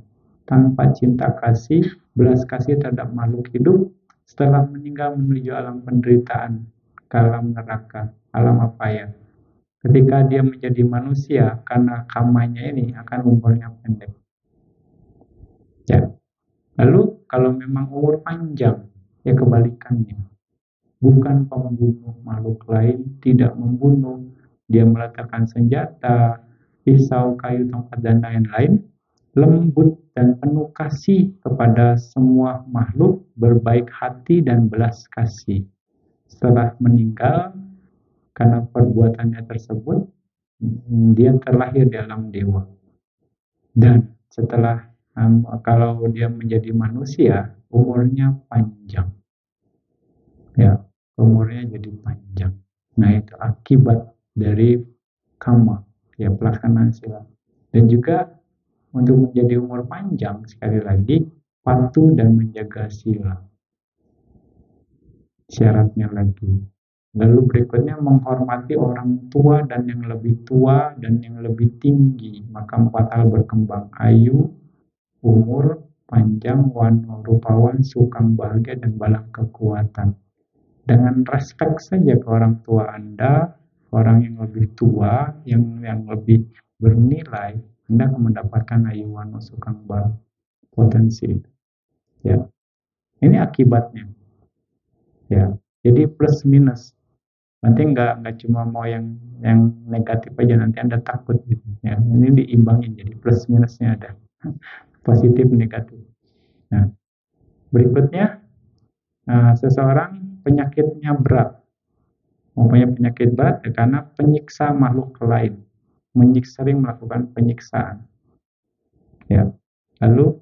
tanpa cinta kasih, belas kasih terhadap makhluk hidup, setelah meninggal menuju alam penderitaan, ke alam neraka, alam apaya. Ketika dia menjadi manusia, karena kamanya ini akan umurnya pendek. Ya. Lalu kalau memang umur panjang, ya kebalikannya. Bukan pembunuh makhluk lain, tidak membunuh, dia meletakkan senjata, pisau, kayu, tongkat, dan lain-lain, lembut dan penuh kasih kepada semua makhluk, berbaik hati dan belas kasih. Setelah meninggal, karena perbuatannya tersebut, dia terlahir di alam dewa. Dan setelah kalau dia menjadi manusia, umurnya panjang. Ya, umurnya jadi panjang. Nah, itu akibat dari kama, ya, pelaksanaan sila. Dan juga untuk menjadi umur panjang, sekali lagi, patuh dan menjaga sila. Syaratnya lagi. Lalu berikutnya menghormati orang tua dan yang lebih tua dan yang lebih tinggi. Maka 4 hal berkembang: ayu, umur, panjang, wano, rupawan, sukang bahagia, dan balang kekuatan. Dengan respek saja ke orang tua Anda, orang yang lebih tua, yang lebih bernilai, Anda akan mendapatkan ayu, wano, sukang bahagia, potensi. Ya, ini akibatnya. Ya, jadi plus minus. Nanti nggak cuma mau yang negatif aja, nanti Anda takut gitu. Ya, ini diimbangin, jadi plus minusnya ada. Positif negatif. Nah, berikutnya seseorang penyakitnya berat, mempunyai penyakit berat ya, karena penyiksa makhluk lain, sering melakukan penyiksaan. Ya, lalu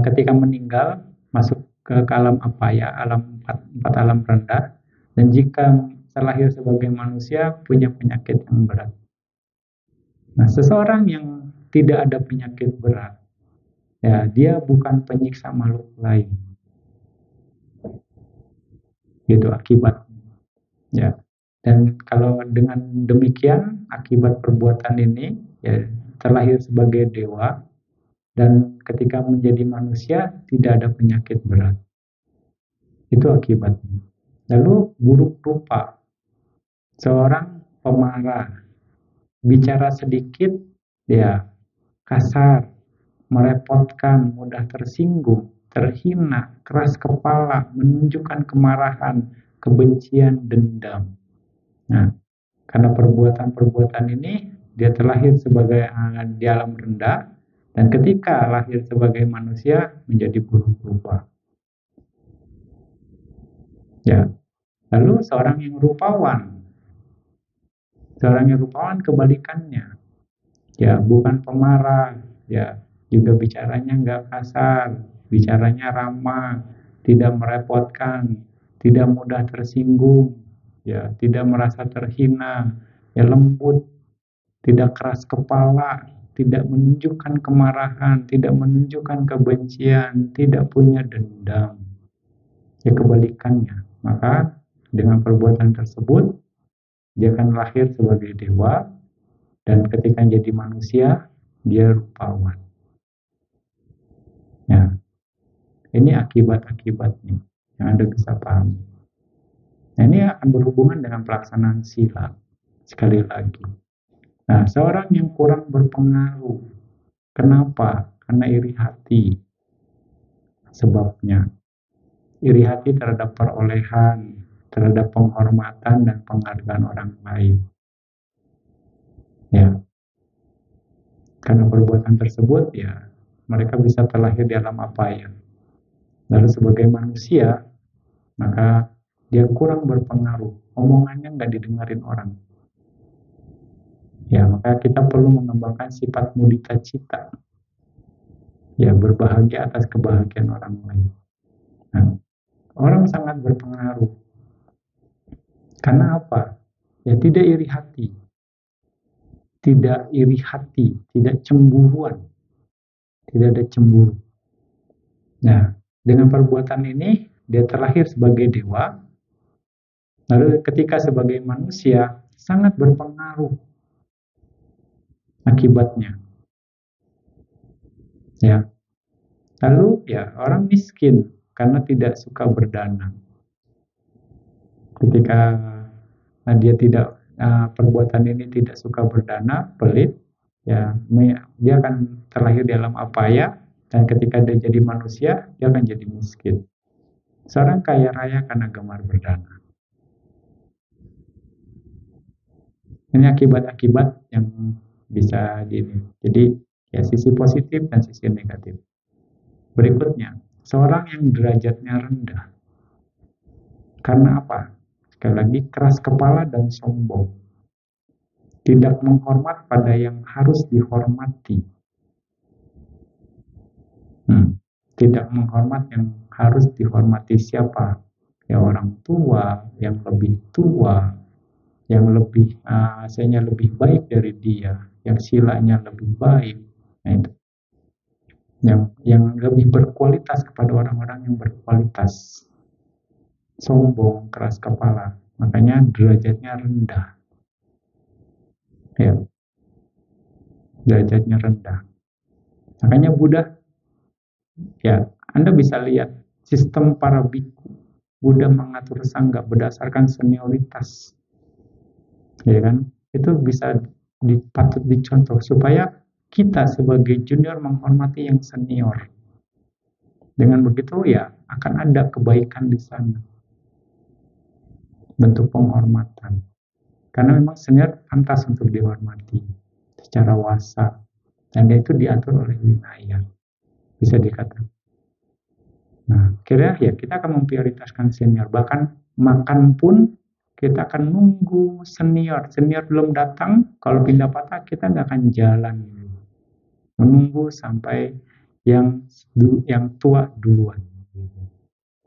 ketika meninggal masuk ke alam apaya, alam 4 alam rendah, dan jika terlahir sebagai manusia punya penyakit yang berat. Nah, seseorang yang tidak ada penyakit berat, ya, dia bukan penyiksa makhluk lain. Gitu akibatnya. Ya. Dan kalau dengan demikian akibat perbuatan ini, ya, terlahir sebagai dewa dan ketika menjadi manusia tidak ada penyakit berat. Itu akibatnya. Lalu buruk rupa. Seorang pemarah, bicara sedikit, ya, kasar, merepotkan, mudah tersinggung, terhina, keras kepala, menunjukkan kemarahan, kebencian, dendam. Nah, karena perbuatan-perbuatan ini, dia terlahir sebagai di alam rendah, dan ketika lahir sebagai manusia menjadi buruk rupa. Ya, lalu seorang yang rupawan kebalikannya, ya, bukan pemarah, ya, juga bicaranya nggak kasar, bicaranya ramah, tidak merepotkan, tidak mudah tersinggung, ya, tidak merasa terhina, ya, lembut, tidak keras kepala, tidak menunjukkan kemarahan, tidak menunjukkan kebencian, tidak punya dendam. Ya, kebalikannya. Maka dengan perbuatan tersebut dia akan lahir sebagai dewa, dan ketika jadi manusia dia rupawan. Ya, ini akibat-akibatnya yang Anda bisa pahami. Nah, ini akan berhubungan dengan pelaksanaan sila. Sekali lagi. Nah, seorang yang kurang berpengaruh. Kenapa? Karena iri hati. Sebabnya. Iri hati terhadap perolehan, terhadap penghormatan dan penghargaan orang lain. Ya. Karena perbuatan tersebut ya mereka bisa terlahir di alam apa ya. Lalu sebagai manusia maka dia kurang berpengaruh, omongannya nggak didengarin orang. Ya maka kita perlu mengembangkan sifat mudita cita. Ya berbahagia atas kebahagiaan orang lain. Nah, orang sangat berpengaruh. Karena apa? Ya tidak iri hati. Tidak iri hati, tidak cemburuan. Tidak ada cemburu. Nah, dengan perbuatan ini, dia terlahir sebagai dewa. Lalu ketika sebagai manusia, sangat berpengaruh akibatnya. Ya. Lalu ya orang miskin karena tidak suka berdana. Ketika dia tidak perbuatan ini tidak suka berdana, pelit, ya dia akan terlahir dalam apaya, dan ketika dia jadi manusia, dia akan jadi miskin. Seorang kaya raya karena gemar berdana. Ini akibat-akibat yang bisa jadi ya sisi positif dan sisi negatif. Berikutnya, seorang yang derajatnya rendah. Karena apa? Sekali lagi, keras kepala dan sombong. Tidak menghormat pada yang harus dihormati. Tidak menghormat yang harus dihormati siapa? Ya orang tua, yang lebih tua, yang lebih asanya lebih baik dari dia, yang silanya lebih baik. Nah itu. Yang lebih berkualitas kepada orang-orang yang berkualitas. Sombong, keras kepala, makanya derajatnya rendah. Ya, derajatnya rendah. Makanya Buddha, ya Anda bisa lihat sistem para biku. Buddha mengatur sangga berdasarkan senioritas, ya kan? Itu bisa patut dicontoh supaya kita sebagai junior menghormati yang senior. Dengan begitu ya akan ada kebaikan di sana. Bentuk penghormatan. Karena memang senior pantas untuk dihormati secara wasa. Dan itu diatur oleh Vinaya. Bisa dikatakan. Nah, kira ya kita akan memprioritaskan senior. Bahkan makan pun kita akan nunggu senior. Senior belum datang, kalau pindah patah kita nggak akan jalan. Menunggu sampai yang tua duluan.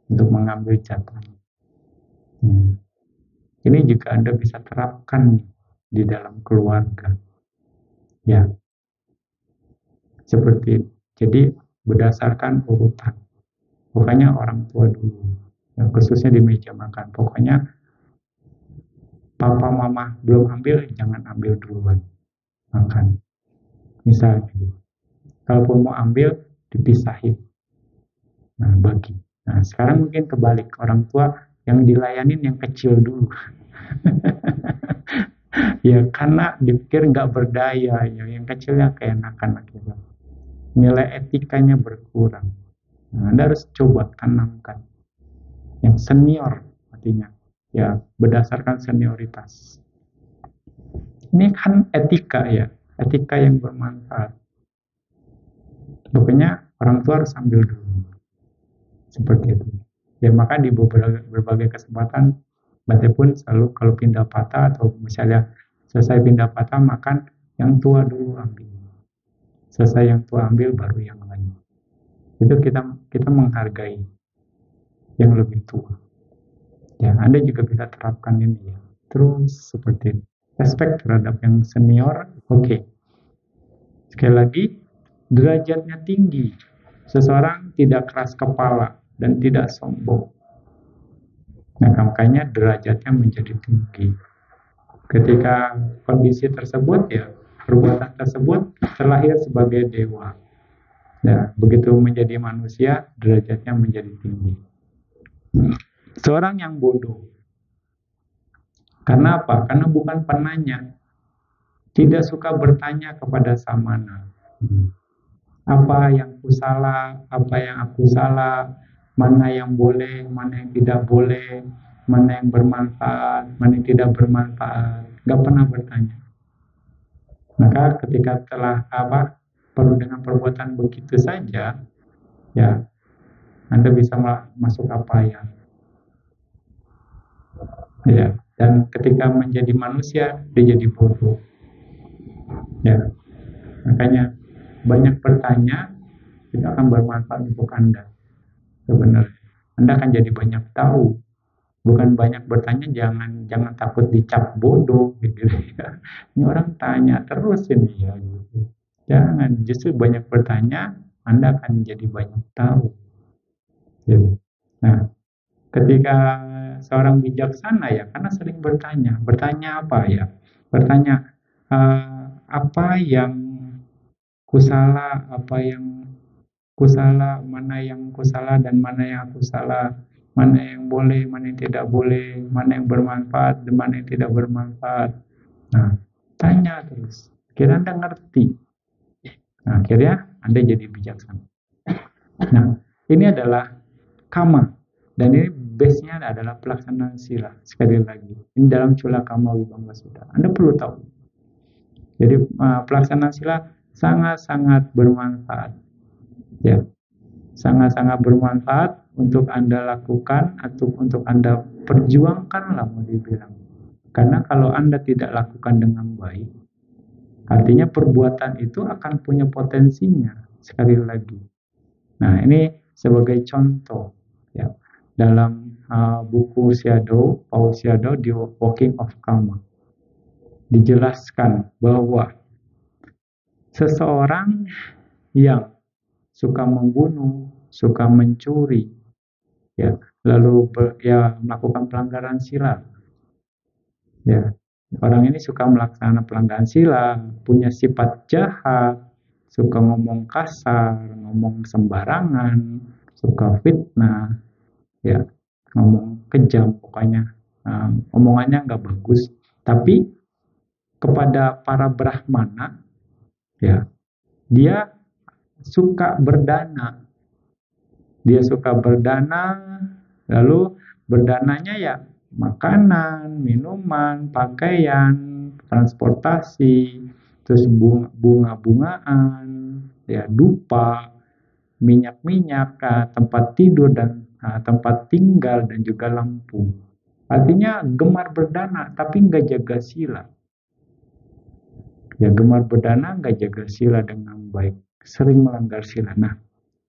Untuk mengambil jatah. Ini juga Anda bisa terapkan di dalam keluarga. Ya. Seperti jadi berdasarkan urutan. Pokoknya orang tua dulu. Ya, khususnya di meja makan. Pokoknya papa mama belum ambil, jangan ambil duluan. Makan. Misalnya gitu. Kalaupun mau ambil, dipisahin. Nah, bagi. Nah, sekarang mungkin kebalik. Orang tua yang dilayanin yang kecil dulu. Ya karena dipikir nggak berdaya, ya yang kecilnya kayak anak-anak gitu. Nilai etikanya berkurang. Nah, Anda harus coba tanamkan yang senior artinya ya berdasarkan senioritas. Ini kan etika ya, etika yang bermanfaat. Pokoknya orang tua harus ambil dulu seperti itu. Ya maka di berbagai kesempatan Bante pun selalu kalau pindah patah atau misalnya selesai pindah patah makan yang tua dulu ambil. Selesai yang tua ambil baru yang lain. Itu kita menghargai yang lebih tua. Ya, Anda juga bisa terapkan ini ya. Terus seperti ini. Respect terhadap yang senior, oke. Sekali lagi, derajatnya tinggi. Seseorang tidak keras kepala dan tidak sombong. Nah, makanya derajatnya menjadi tinggi. Ketika kondisi tersebut ya, perbuatan tersebut terlahir sebagai dewa. Nah, begitu menjadi manusia, derajatnya menjadi tinggi. Seorang yang bodoh. Karena apa? Karena bukan penanya. Tidak suka bertanya kepada samana. Apa yang aku salah, apa yang aku salah, mana yang boleh, mana yang tidak boleh, mana yang bermanfaat, mana yang tidak bermanfaat. Gak pernah bertanya. Maka ketika telah perlu dengan perbuatan begitu saja, ya Anda bisa masuk ya. Ya, dan ketika menjadi manusia dia jadi bodoh. Ya, makanya banyak bertanya itu akan bermanfaat untuk Anda. Sebenarnya Anda akan jadi banyak tahu. Bukan banyak bertanya, jangan takut dicap bodoh gitu ya. Ini orang tanya terus ini ya gitu. Jangan, justru banyak bertanya Anda akan jadi banyak tahu gitu. Nah, ketika seorang bijaksana ya karena sering bertanya apa ya, bertanya apa yang kusala, apa yang kusala, mana yang kusala dan mana yang aku salah, mana yang boleh, mana yang tidak boleh, mana yang bermanfaat dan mana yang tidak bermanfaat. Nah, tanya terus, kira Anda ngerti. Nah, akhirnya Anda jadi bijaksana. Nah, ini adalah kama, dan ini base-nya adalah pelaksanaan sila. Sekali lagi, ini dalam Cula Kama Vibhanga Sutta. Anda perlu tahu. Jadi pelaksanaan sila sangat-sangat bermanfaat. Ya, sangat-sangat bermanfaat untuk Anda lakukan atau untuk Anda perjuangkan lah mau dibilang. Karena kalau Anda tidak lakukan dengan baik, artinya perbuatan itu akan punya potensinya. Sekali lagi. Nah, ini sebagai contoh ya dalam buku Shadow, Paul Shadow di Walking of Karma dijelaskan bahwa seseorang yang suka membunuh, suka mencuri, ya, lalu melakukan pelanggaran sila, ya, orang ini suka melaksanakan pelanggaran sila, punya sifat jahat, suka ngomong kasar, ngomong sembarangan, suka fitnah, ya, ngomong kejam, pokoknya omongannya nggak bagus. Tapi kepada para brahmana, ya, dia suka berdana. Dia suka berdana, lalu berdananya ya makanan, minuman, pakaian, transportasi, terus bunga-bungaan, ya dupa, minyak-minyak, tempat tidur dan tempat tinggal dan juga lampu. Artinya gemar berdana tapi nggak jaga sila. Ya gemar berdana nggak jaga sila dengan baik, sering melanggar sila. Nah,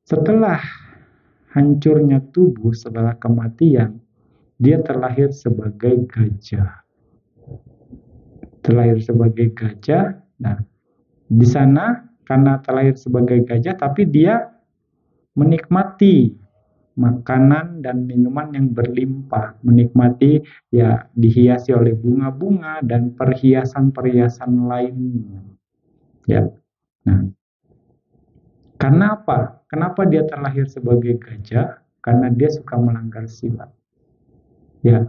setelah hancurnya tubuh, setelah kematian, dia terlahir sebagai gajah. Terlahir sebagai gajah. Nah, di sana karena terlahir sebagai gajah, tapi dia menikmati makanan dan minuman yang berlimpah, menikmati ya dihiasi oleh bunga-bunga dan perhiasan-perhiasan lainnya. Ya. Nah, karena apa? Kenapa dia terlahir sebagai gajah? Karena dia suka melanggar sila. Ya,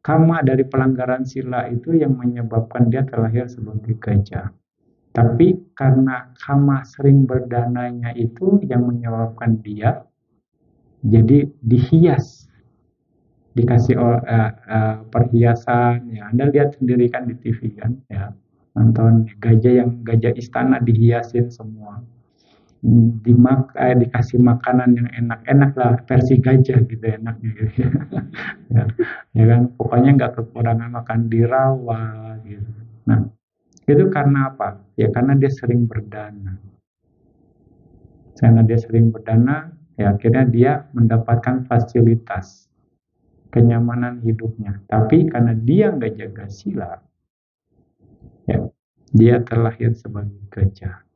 kama dari pelanggaran sila itu yang menyebabkan dia terlahir sebagai gajah. Tapi karena kama sering berdananya itu yang menyebabkan dia jadi dihias, dikasih perhiasan. Ya, Anda lihat sendiri kan di TV kan, ya, nonton gajah istana dihiasin semua. Dikasih makanan yang enak-enak lah, versi gajah gitu enaknya gitu. ya kan, pokoknya nggak kekurangan makan di rawa gitu. Nah, itu karena apa? Ya karena dia sering berdana. Karena dia sering berdana, ya akhirnya dia mendapatkan fasilitas kenyamanan hidupnya. Tapi karena dia nggak jaga sila, ya dia terlahir sebagai gajah.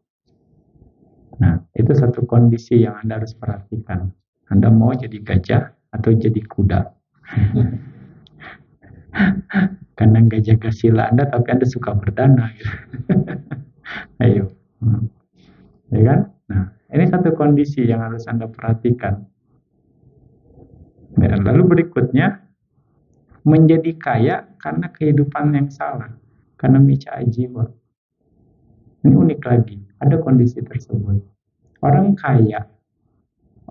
Nah, itu satu kondisi yang Anda harus perhatikan. Anda mau jadi gajah atau jadi kuda? Karena nggak jaga sila Anda, tapi Anda suka berdana. Gitu. Ayo. Ya kan? Nah, ini satu kondisi yang harus Anda perhatikan. Ya, lalu berikutnya, menjadi kaya karena kehidupan yang salah. Karena mica ajiwa. Ini unik lagi. Ada kondisi tersebut. Orang kaya,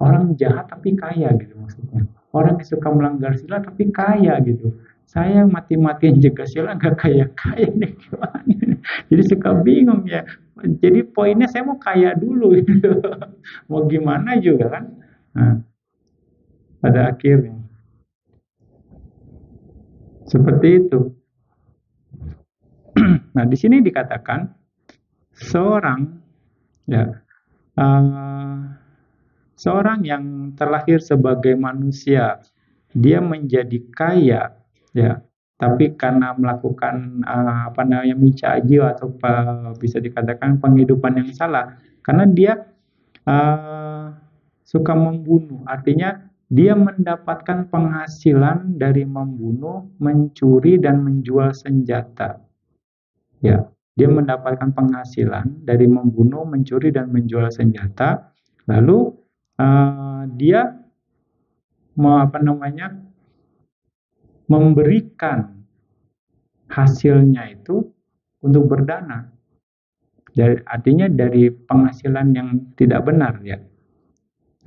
orang jahat tapi kaya gitu maksudnya. Orang yang suka melanggar sila tapi kaya gitu. saya mati-matian jaga sila nggak kaya-kaya nih gimana? Jadi suka bingung ya. Jadi poinnya saya mau kaya dulu gitu. Mau gimana juga kan. Nah, pada akhirnya seperti itu. Nah, di sini dikatakan seorang ya eh, seorang yang terlahir sebagai manusia, dia menjadi kaya, ya, tapi karena melakukan apa namanya mica ajiwa atau bisa dikatakan penghidupan yang salah, karena dia uh, suka membunuh, artinya dia mendapatkan penghasilan dari membunuh, mencuri dan menjual senjata. Ya, dia mendapatkan penghasilan dari membunuh, mencuri dan menjual senjata. Lalu dia mau apa namanya memberikan hasilnya itu untuk berdana. Artinya dari penghasilan yang tidak benar ya.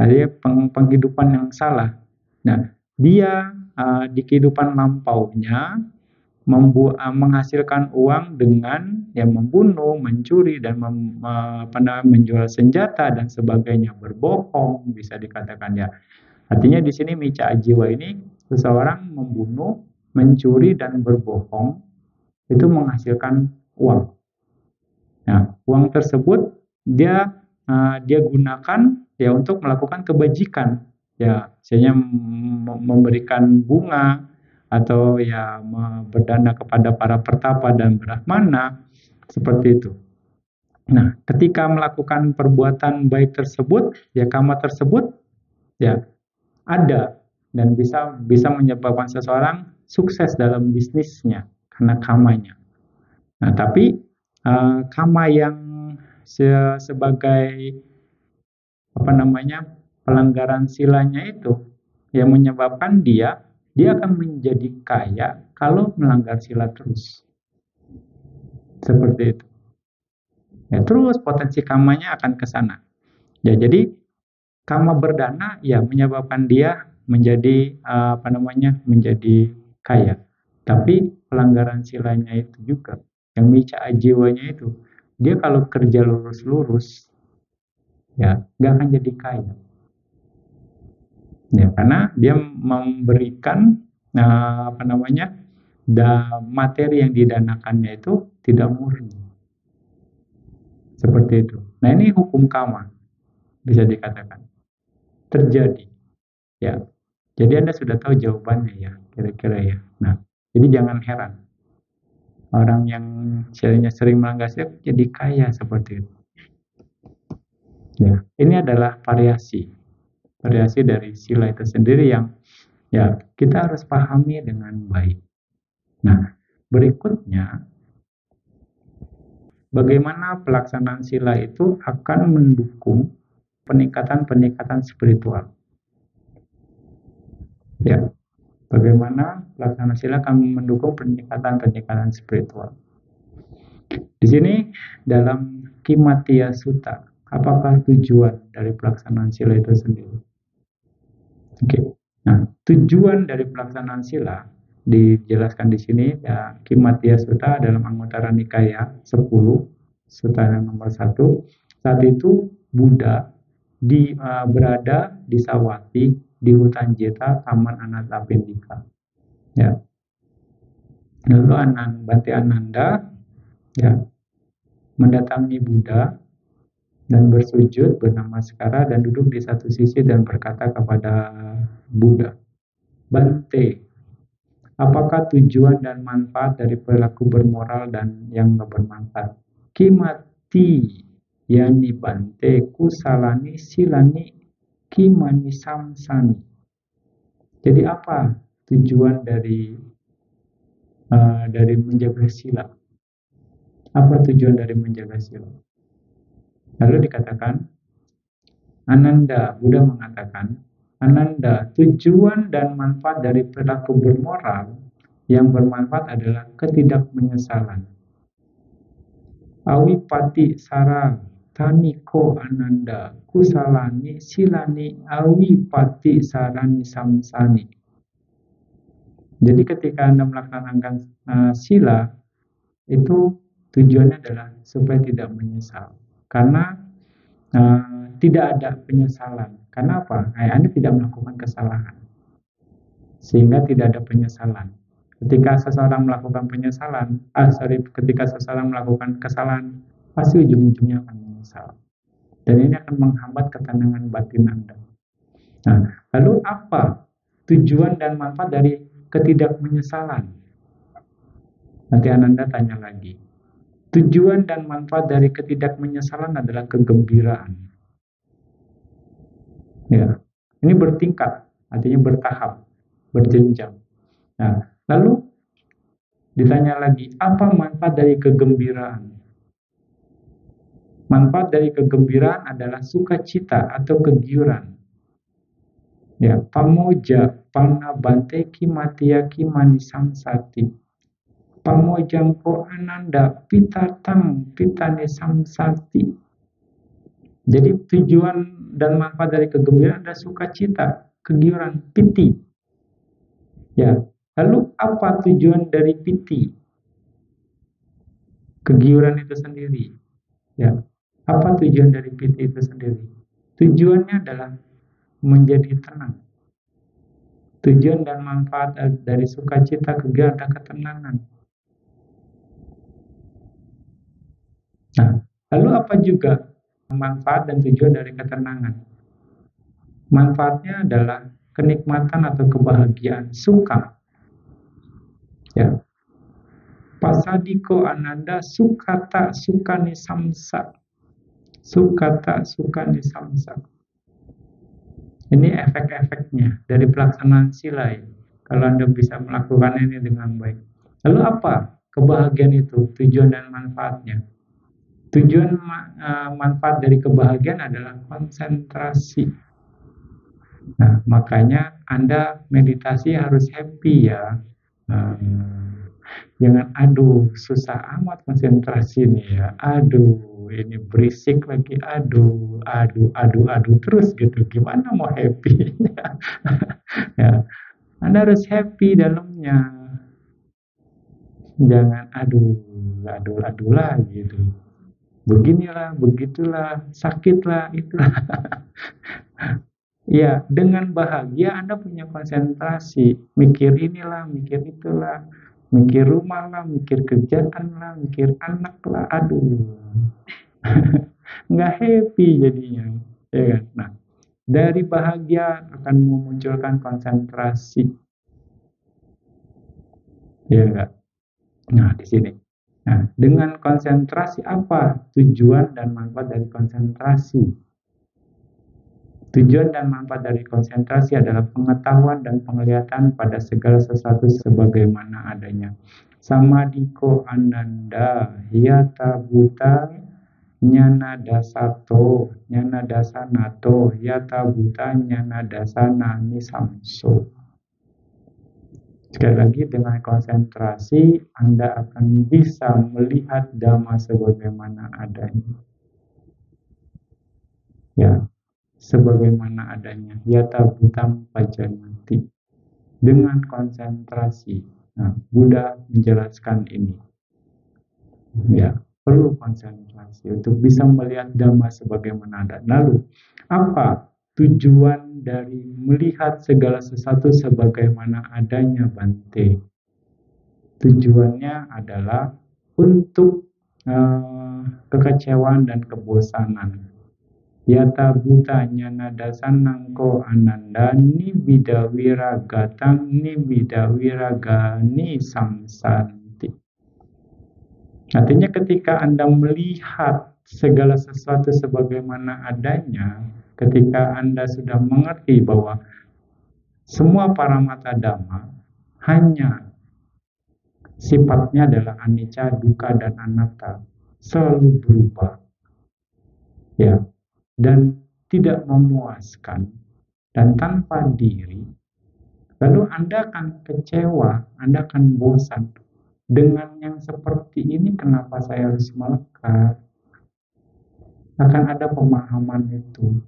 Artinya penghidupan yang salah. Nah, dia di kehidupan lampaunya menghasilkan uang dengan yang membunuh, mencuri dan menjual senjata dan sebagainya, berbohong bisa dikatakan ya. Artinya di sini mica ajiwa ini seseorang membunuh, mencuri dan berbohong itu menghasilkan uang. Nah, uang tersebut dia gunakan ya untuk melakukan kebajikan. Ya, misalnya memberikan bunga atau ya berdana kepada para pertapa dan brahmana seperti itu. Nah, ketika melakukan perbuatan baik tersebut, ya kama tersebut ya ada dan bisa menyebabkan seseorang sukses dalam bisnisnya karena kamanya. Nah, tapi kama yang sebagai apa namanya pelanggaran silanya itu yang menyebabkan dia akan menjadi kaya kalau melanggar sila terus. Seperti itu. Ya, terus potensi kamanya akan ke sana. Ya, jadi kama berdana ya menyebabkan dia menjadi menjadi kaya. Tapi pelanggaran silanya itu juga yang mica ajiwanya itu dia kalau kerja lurus-lurus ya nggak akan jadi kaya. Ya, karena dia memberikan materi yang didanakannya itu tidak murni. Seperti itu. Nah, ini hukum kama bisa dikatakan terjadi. Ya. Jadi Anda sudah tahu jawabannya ya, kira-kira ya. Nah, jadi jangan heran. Orang yang sering melanggar sila jadi kaya seperti itu. Ya, ini adalah variasi dari sila itu sendiri yang ya kita harus pahami dengan baik. Nah, berikutnya bagaimana pelaksanaan sila itu akan mendukung peningkatan spiritual. Ya, bagaimana pelaksanaan sila akan mendukung peningkatan spiritual. Di sini dalam Kimatia Sutta, apakah tujuan dari pelaksanaan sila itu sendiri? Oke. Nah, tujuan dari pelaksanaan sila dijelaskan di sini ya, Kimatia Sutta dalam Anguttara Nikaya 10, sutta yang nomor 1. Saat itu Buddha berada di Sawati di hutan Jeta Taman Anathapindika. Ya. Lalu Bante Ananda ya mendatangi Buddha dan bersujud bernamaskara dan duduk di satu sisi dan berkata kepada Buddha, Bante, apakah tujuan dan manfaat dari perilaku bermoral dan yang tidak bermanfaat? Kimati yani Bante kusalani silani kimani samsani. Jadi apa tujuan dari menjaga sila? Apa tujuan dari menjaga sila? Lalu dikatakan, Buddha mengatakan, Ananda, tujuan dan manfaat dari perilaku bermoral yang bermanfaat adalah ketidakmenyesalan. Awipati sarang taniko Ananda, kusalani silani awipati sarani samsani. Jadi ketika Anda melaksanakan sila, itu tujuannya adalah supaya tidak menyesal. Karena tidak ada penyesalan. Karena apa? Anda tidak melakukan kesalahan. Sehingga tidak ada penyesalan. Ketika seseorang melakukan ketika seseorang melakukan kesalahan, pasti ujung-ujungnya akan menyesal. Dan ini akan menghambat ketenangan batin Anda. Nah, lalu apa tujuan dan manfaat dari ketidakmenyesalan? Nanti Ananda tanya lagi. Tujuan dan manfaat dari ketidakmenyesalan adalah kegembiraan. Ya, ini bertingkat, artinya bertahap, berjenjang. Nah, lalu ditanya lagi, apa manfaat dari kegembiraan? Manfaat dari kegembiraan adalah sukacita atau kegiuran. Ya, pamoja, pana banteki matiyaki manisamsati. Pamojangko ananda pitatang pitane samsati. Jadi tujuan dan manfaat dari kegembiraan adalah sukacita, kegiuran, piti. Ya, lalu apa tujuan dari piti? Kegiuran itu sendiri. Ya, apa tujuan dari piti itu sendiri? Tujuannya adalah menjadi tenang. Tujuan dan manfaat dari sukacita, kegiuran, adalah ketenangan. Nah, lalu apa juga manfaat dan tujuan dari ketenangan? Manfaatnya adalah kenikmatan atau kebahagiaan, suka. Ya. Pasadiko ananda sukata sukani samsa. Sukata sukani samsa. Ini efek-efeknya dari pelaksanaan sila ya. Kalau Anda bisa melakukan ini dengan baik. Lalu apa kebahagiaan itu? Tujuan dan manfaatnya. Tujuan manfaat dari kebahagiaan adalah konsentrasi. Nah, makanya Anda meditasi harus happy ya. Jangan aduh susah amat konsentrasi nih ya. Aduh ini berisik lagi. Aduh terus gitu. Gimana mau happy? Ya, Anda harus happy dalamnya. Jangan aduh lah gitu. Beginilah, begitulah, sakitlah, itulah. Ya, dengan bahagia Anda punya konsentrasi. Mikir inilah, mikir itulah, mikir rumah lah, mikir kerjaan lah, mikir anak lah. Aduh, nggak happy jadinya. Ya kan? Nah, dari bahagia akan memunculkan konsentrasi. Ya enggak? Nah, di sini. Nah, dengan konsentrasi apa tujuan dan manfaat dari konsentrasi? Tujuan dan manfaat dari konsentrasi adalah pengetahuan dan penglihatan pada segala sesuatu sebagaimana adanya. Samadiko ananda hiyata buta nyana dasato nyana dasanato yata buta nyana dasana nisamso. Sekali lagi, dengan konsentrasi Anda akan bisa melihat Dhamma sebagaimana adanya. Ya, sebagaimana adanya. Yata butam pajanati. Dengan konsentrasi. Nah, Buddha menjelaskan ini. Ya, perlu konsentrasi untuk bisa melihat Dhamma sebagaimana adanya. Lalu, apa tujuan dari melihat segala sesuatu sebagaimana adanya, Bante? Tujuannya adalah untuk kekecewaan dan kebosanan. Yata buta nyana dasanangko ananda ni bidawira gatang ni bidawira gani samsanti. Artinya ketika Anda melihat segala sesuatu sebagaimana adanya, ketika Anda sudah mengerti bahwa semua paramata dhamma hanya sifatnya adalah anicca, dukkha, dan anatta, selalu berubah, ya, dan tidak memuaskan dan tanpa diri. Lalu Anda akan kecewa, Anda akan bosan dengan yang seperti ini. Kenapa saya harus melekat? Akan ada pemahaman itu.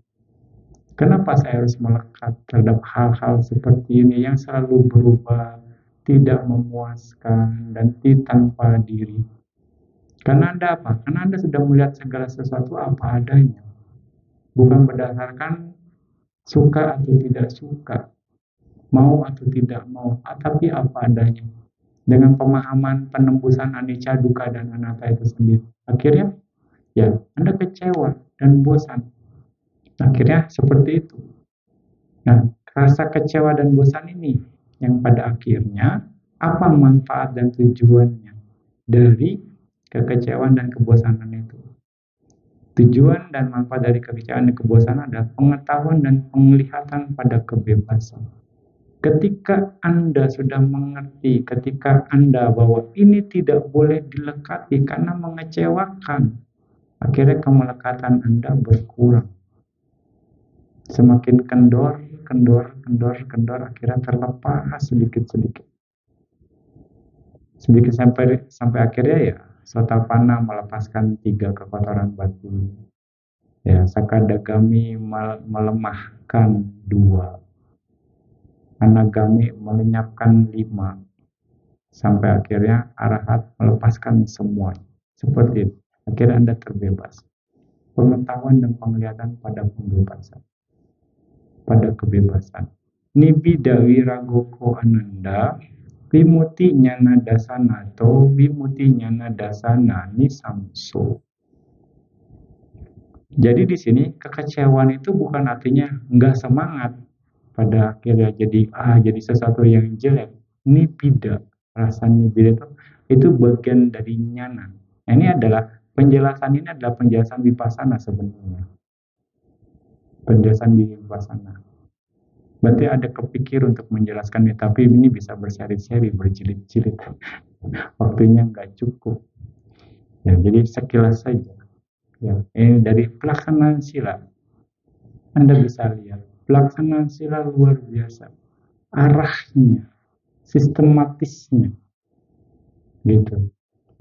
Kenapa saya harus melekat terhadap hal-hal seperti ini yang selalu berubah, tidak memuaskan, dan tanpa diri. Karena Anda apa? Karena Anda sudah melihat segala sesuatu apa adanya. Bukan berdasarkan suka atau tidak suka, mau atau tidak mau, tapi apa adanya. Dengan pemahaman penembusan anicca, dukkha, dan anatta itu sendiri. Akhirnya, ya, Anda kecewa dan bosan. Akhirnya seperti itu. Nah, rasa kecewa dan bosan ini yang pada akhirnya apa manfaat dan tujuannya dari kekecewaan dan kebosanan itu? Tujuan dan manfaat dari kekecewaan dan kebosanan adalah pengetahuan dan penglihatan pada kebebasan. Ketika Anda sudah mengerti, ketika Anda bahwa ini tidak boleh dilekati karena mengecewakan, akhirnya kemelekatan Anda berkurang. Semakin kendor, akhirnya terlepas sedikit-sedikit. Sedikit sampai akhirnya ya, Sotapanna melepaskan 3 kekotoran batin. Ya, Sakadagami melemahkan 2. Anagami melenyapkan 5. Sampai akhirnya Arahat melepaskan semua. Seperti itu. Akhirnya Anda terbebas. Pengetahuan dan penglihatan pada pembebasan. Pada kebebasan. Nibbida wiragoko ananda vimuti nyana dasana to vimuti nyana dasana nisamso. Jadi di sini kekecewaan itu bukan artinya enggak semangat pada akhirnya jadi sesuatu yang jelek. Nibbida, rasa nibbida itu bagian dari nyana. Nah, ini adalah penjelasan vipassana sebenarnya. Penjelasan di vipassana. Berarti ada kepikir untuk menjelaskan ini, tapi ini bisa berseri-seri, berjilid-jilid. Waktunya nggak cukup. Ya, jadi sekilas saja. Ya, ini dari pelaksanaan sila. Anda bisa lihat, pelaksanaan sila luar biasa. Arahnya, sistematisnya, gitu.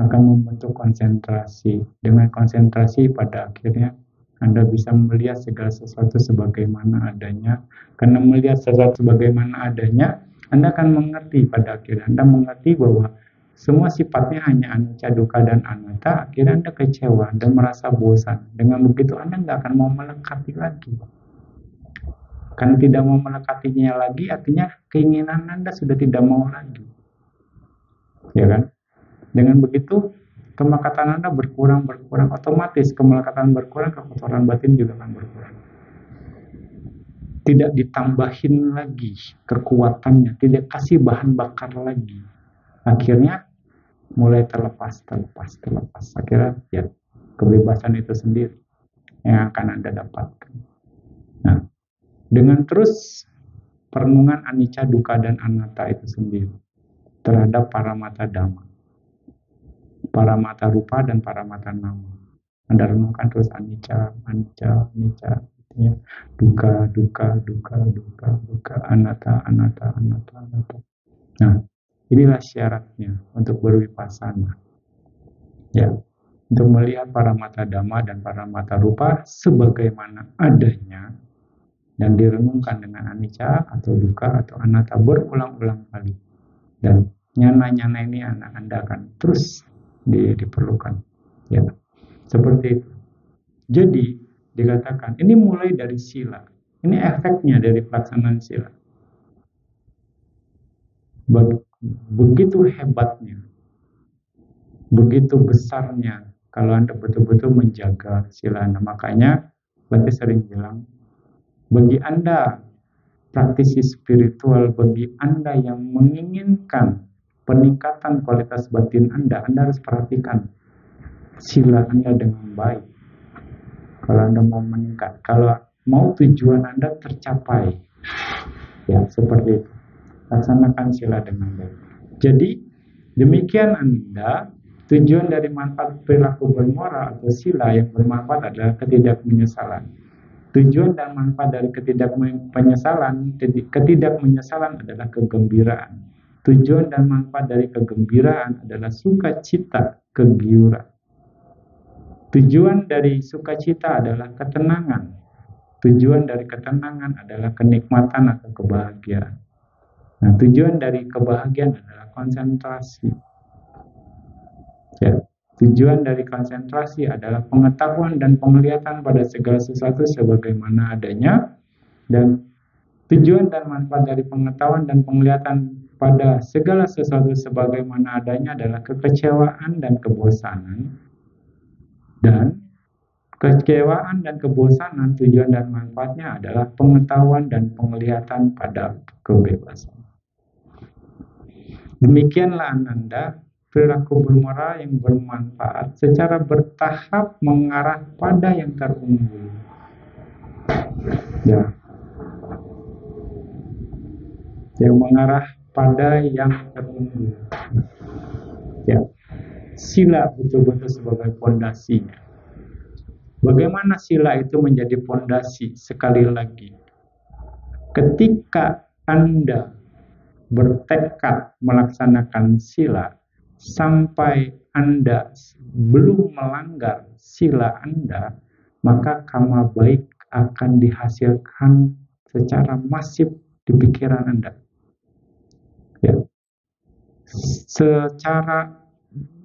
Akan membentuk konsentrasi. Dengan konsentrasi pada akhirnya Anda bisa melihat segala sesuatu sebagaimana adanya. Karena melihat sesuatu sebagaimana adanya, Anda akan mengerti pada akhirnya. Anda mengerti bahwa semua sifatnya hanya anicca, dukkha, dan anatta. Akhirnya Anda kecewa dan merasa bosan. Dengan begitu Anda nggak akan mau melekati lagi. Karena tidak mau melekatinya lagi, artinya keinginan Anda sudah tidak mau lagi. Ya kan? Dengan begitu, kemelekatan Anda berkurang. Otomatis kemelekatan berkurang, kekotoran batin juga akan berkurang. Tidak ditambahin lagi kekuatannya, tidak kasih bahan bakar lagi. Akhirnya mulai terlepas. Akhirnya ya kebebasan itu sendiri yang akan Anda dapatkan. Nah, dengan terus perenungan anicca, dukkha, dan anatta itu sendiri terhadap paramata dhamma, paramata rupa dan paramata nama. Anda renungkan terus anicca, ya. Dukkha, anatta. Nah, inilah syaratnya untuk bervipassana. Ya, untuk melihat paramata dhamma dan paramata rupa sebagaimana adanya dan direnungkan dengan anicca atau dukkha atau anatta berulang-ulang kali. Dan nyana-nyana ini Anda akan terus diperlukan. Ya, seperti itu. Jadi dikatakan ini mulai dari sila. Ini efeknya dari pelaksanaan sila. Begitu hebatnya, begitu besarnya kalau Anda betul-betul menjaga sila Anda. Makanya Bante sering bilang, bagi Anda praktisi spiritual, bagi Anda yang menginginkan peningkatan kualitas batin Anda harus perhatikan sila Anda dengan baik. Kalau Anda mau meningkat, kalau mau tujuan Anda tercapai, ya seperti itu. Laksanakan sila dengan baik. Jadi demikian Anda, tujuan dari manfaat perilaku bermoral atau sila yang bermanfaat adalah ketidakmenyesalan. Tujuan dan manfaat dari ketidakmenyesalan adalah kegembiraan. Tujuan dan manfaat dari kegembiraan adalah sukacita, kegiuran. Tujuan dari sukacita adalah ketenangan. Tujuan dari ketenangan adalah kenikmatan atau kebahagiaan. Nah, tujuan dari kebahagiaan adalah konsentrasi. Ya, tujuan dari konsentrasi adalah pengetahuan dan penglihatan pada segala sesuatu sebagaimana adanya, dan tujuan dan manfaat dari pengetahuan dan penglihatan pada segala sesuatu sebagaimana adanya adalah kekecewaan dan kebosanan. Dan kekecewaan dan kebosanan, tujuan dan manfaatnya adalah pengetahuan dan penglihatan pada kebebasan. Demikianlah Ananda, perilaku bermoral yang bermanfaat secara bertahap mengarah pada yang terunggul. Ya. Yang mengarah pada yang terunggul. Ya. Sila betul-betul sebagai pondasinya. Bagaimana sila itu menjadi pondasi? Sekali lagi, ketika Anda bertekad melaksanakan sila sampai Anda belum melanggar sila Anda, maka karma baik akan dihasilkan secara masif di pikiran Anda. Ya. Secara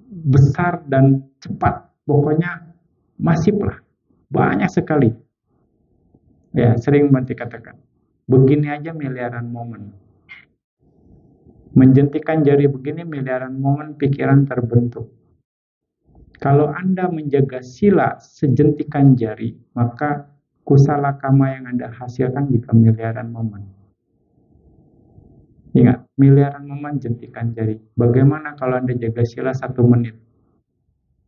besar dan cepat, pokoknya masif lah. Banyak sekali. Ya, sering Bante katakan. Begini aja miliaran momen. Menjentikan jari begini miliaran momen pikiran terbentuk. Kalau Anda menjaga sila sejentikan jari, maka kusala kama yang Anda hasilkan juga miliaran momen. Ingat, miliaran momen jentikan jari. Bagaimana kalau Anda jaga sila 1 menit?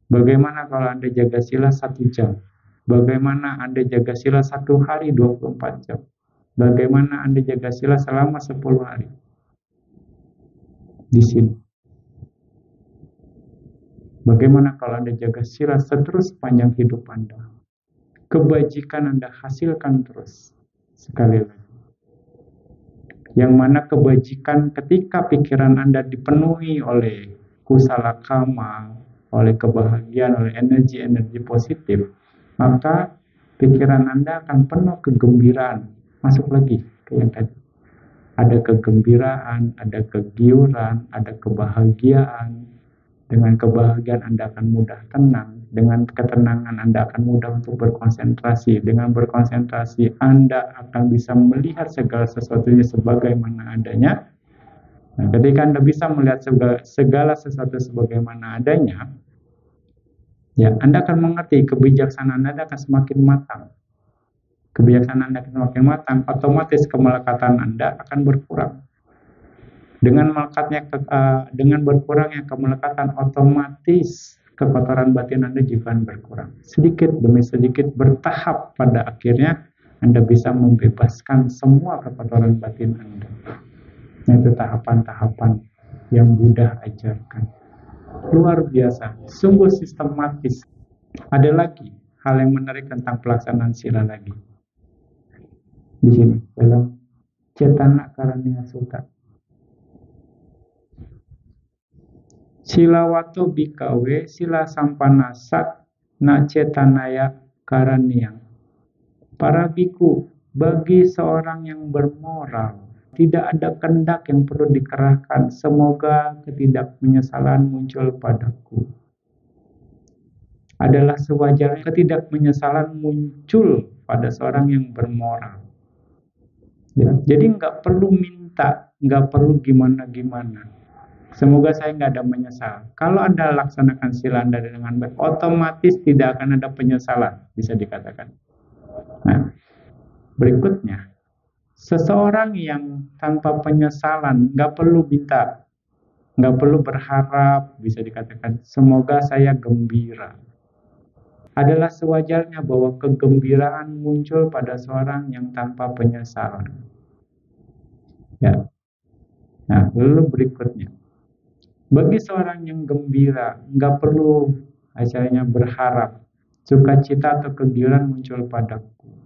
Bagaimana kalau Anda jaga sila 1 jam? Bagaimana Anda jaga sila 1 hari 24 jam? Bagaimana Anda jaga sila selama 10 hari? Di sini. Bagaimana kalau Anda jaga sila seterus panjang hidup Anda? Kebajikan Anda hasilkan terus. Sekali lagi. Yang mana kebajikan ketika pikiran Anda dipenuhi oleh kusala kama, oleh kebahagiaan, oleh energi-energi positif, maka pikiran Anda akan penuh kegembiraan. Masuk lagi ke yang tadi. Ada kegembiraan, ada kegiuran, ada kebahagiaan. Dengan kebahagiaan Anda akan mudah tenang. Dengan ketenangan Anda akan mudah untuk berkonsentrasi. Dengan berkonsentrasi Anda akan bisa melihat segala sesuatunya sebagaimana adanya. Nah, ketika Anda bisa melihat segala sesuatu sebagaimana adanya, ya, Anda akan mengerti kebijaksanaan Anda akan semakin matang. Kebijaksanaan Anda akan semakin matang, otomatis kemelekatan Anda akan berkurang. Dengan berkurangnya kemelekatan, otomatis kekotoran batin Anda juga akan berkurang. Sedikit demi sedikit bertahap, pada akhirnya Anda bisa membebaskan semua kekotoran batin Anda. Nah, itu tahapan-tahapan yang Buddha ajarkan. Luar biasa, sungguh sistematis. Ada lagi hal yang menarik tentang pelaksanaan sila lagi. Di sini, dalam Cetana Karaniya Sutta. Sila wato bikawe sila sampanasa na cetanaya karaniyang. Para biku, bagi seorang yang bermoral, tidak ada kehendak yang perlu dikerahkan. Semoga ketidakmenyesalan muncul padaku. Adalah sewajarnya ketidakmenyesalan muncul pada seorang yang bermoral. Ya, jadi nggak perlu minta, nggak perlu gimana-gimana. Semoga saya nggak ada menyesal. Kalau Anda laksanakan sila Anda dengan baik, otomatis tidak akan ada penyesalan, bisa dikatakan. Nah, berikutnya, seseorang yang tanpa penyesalan, nggak perlu minta, nggak perlu berharap, bisa dikatakan, semoga saya gembira. Adalah sewajarnya bahwa kegembiraan muncul pada seorang yang tanpa penyesalan. Ya. Nah, lalu berikutnya, bagi seorang yang gembira, nggak perlu acaranya berharap sukacita atau kegiuran muncul padaku.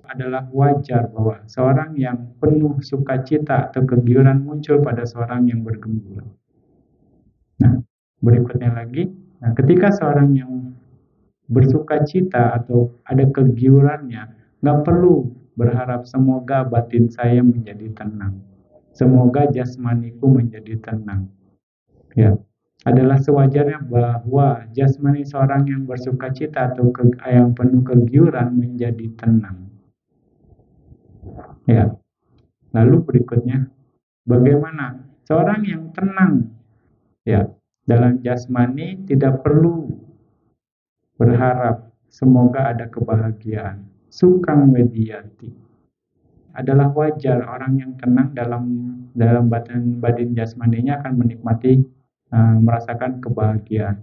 Adalah wajar bahwa seorang yang penuh sukacita atau kegiuran muncul pada seorang yang bergembira. Nah, berikutnya lagi, nah, ketika seorang yang bersukacita atau ada kegiurannya, nggak perlu berharap semoga batin saya menjadi tenang. Semoga jasmaniku menjadi tenang. Ya, adalah sewajarnya bahwa jasmani seorang yang bersuka cita atau yang penuh kegiuran menjadi tenang. Ya, lalu berikutnya, bagaimana seorang yang tenang? Ya, dalam jasmani tidak perlu berharap semoga ada kebahagiaan. Sukang wediyati adalah wajar orang yang tenang dalam batin jasmaninya akan menikmati merasakan kebahagiaan.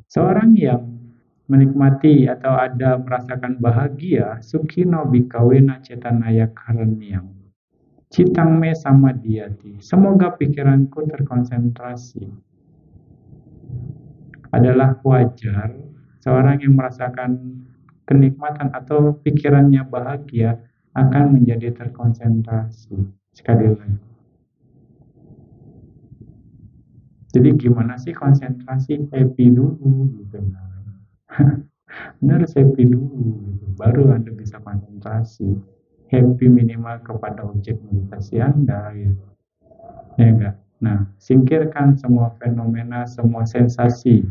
Seorang yang menikmati atau ada merasakan bahagia, sukino bikawena cetanaya kareniang. Citang me sama diati. Semoga pikiranku terkonsentrasi. Adalah wajar seorang yang merasakan kenikmatan atau pikirannya bahagia akan menjadi terkonsentrasi. Sekali lagi. Jadi gimana sih konsentrasi? Happy dulu gitu. Benar happy dulu gitu. Baru Anda bisa konsentrasi. Happy minimal kepada objek meditasi Anda gitu. Ya enggak? Nah, singkirkan semua fenomena, semua sensasi.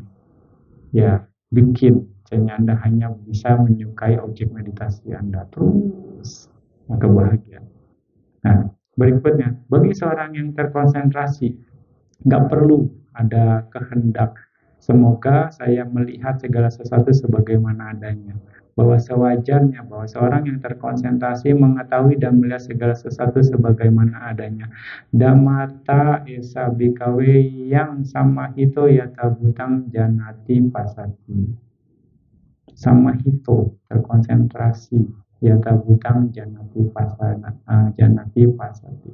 Ya, bikin sehingga Anda hanya bisa menyukai objek meditasi Anda terus. Maka bahagia. Nah, berikutnya, bagi seorang yang terkonsentrasi, nggak perlu ada kehendak. Semoga saya melihat segala sesuatu sebagaimana adanya. Bahwa sewajarnya, bahwa seorang yang terkonsentrasi mengetahui dan melihat segala sesuatu sebagaimana adanya. Damata esa bikawe yang sama hito yata butang janati pasati. Sama hito, terkonsentrasi, yata butang janati pasati.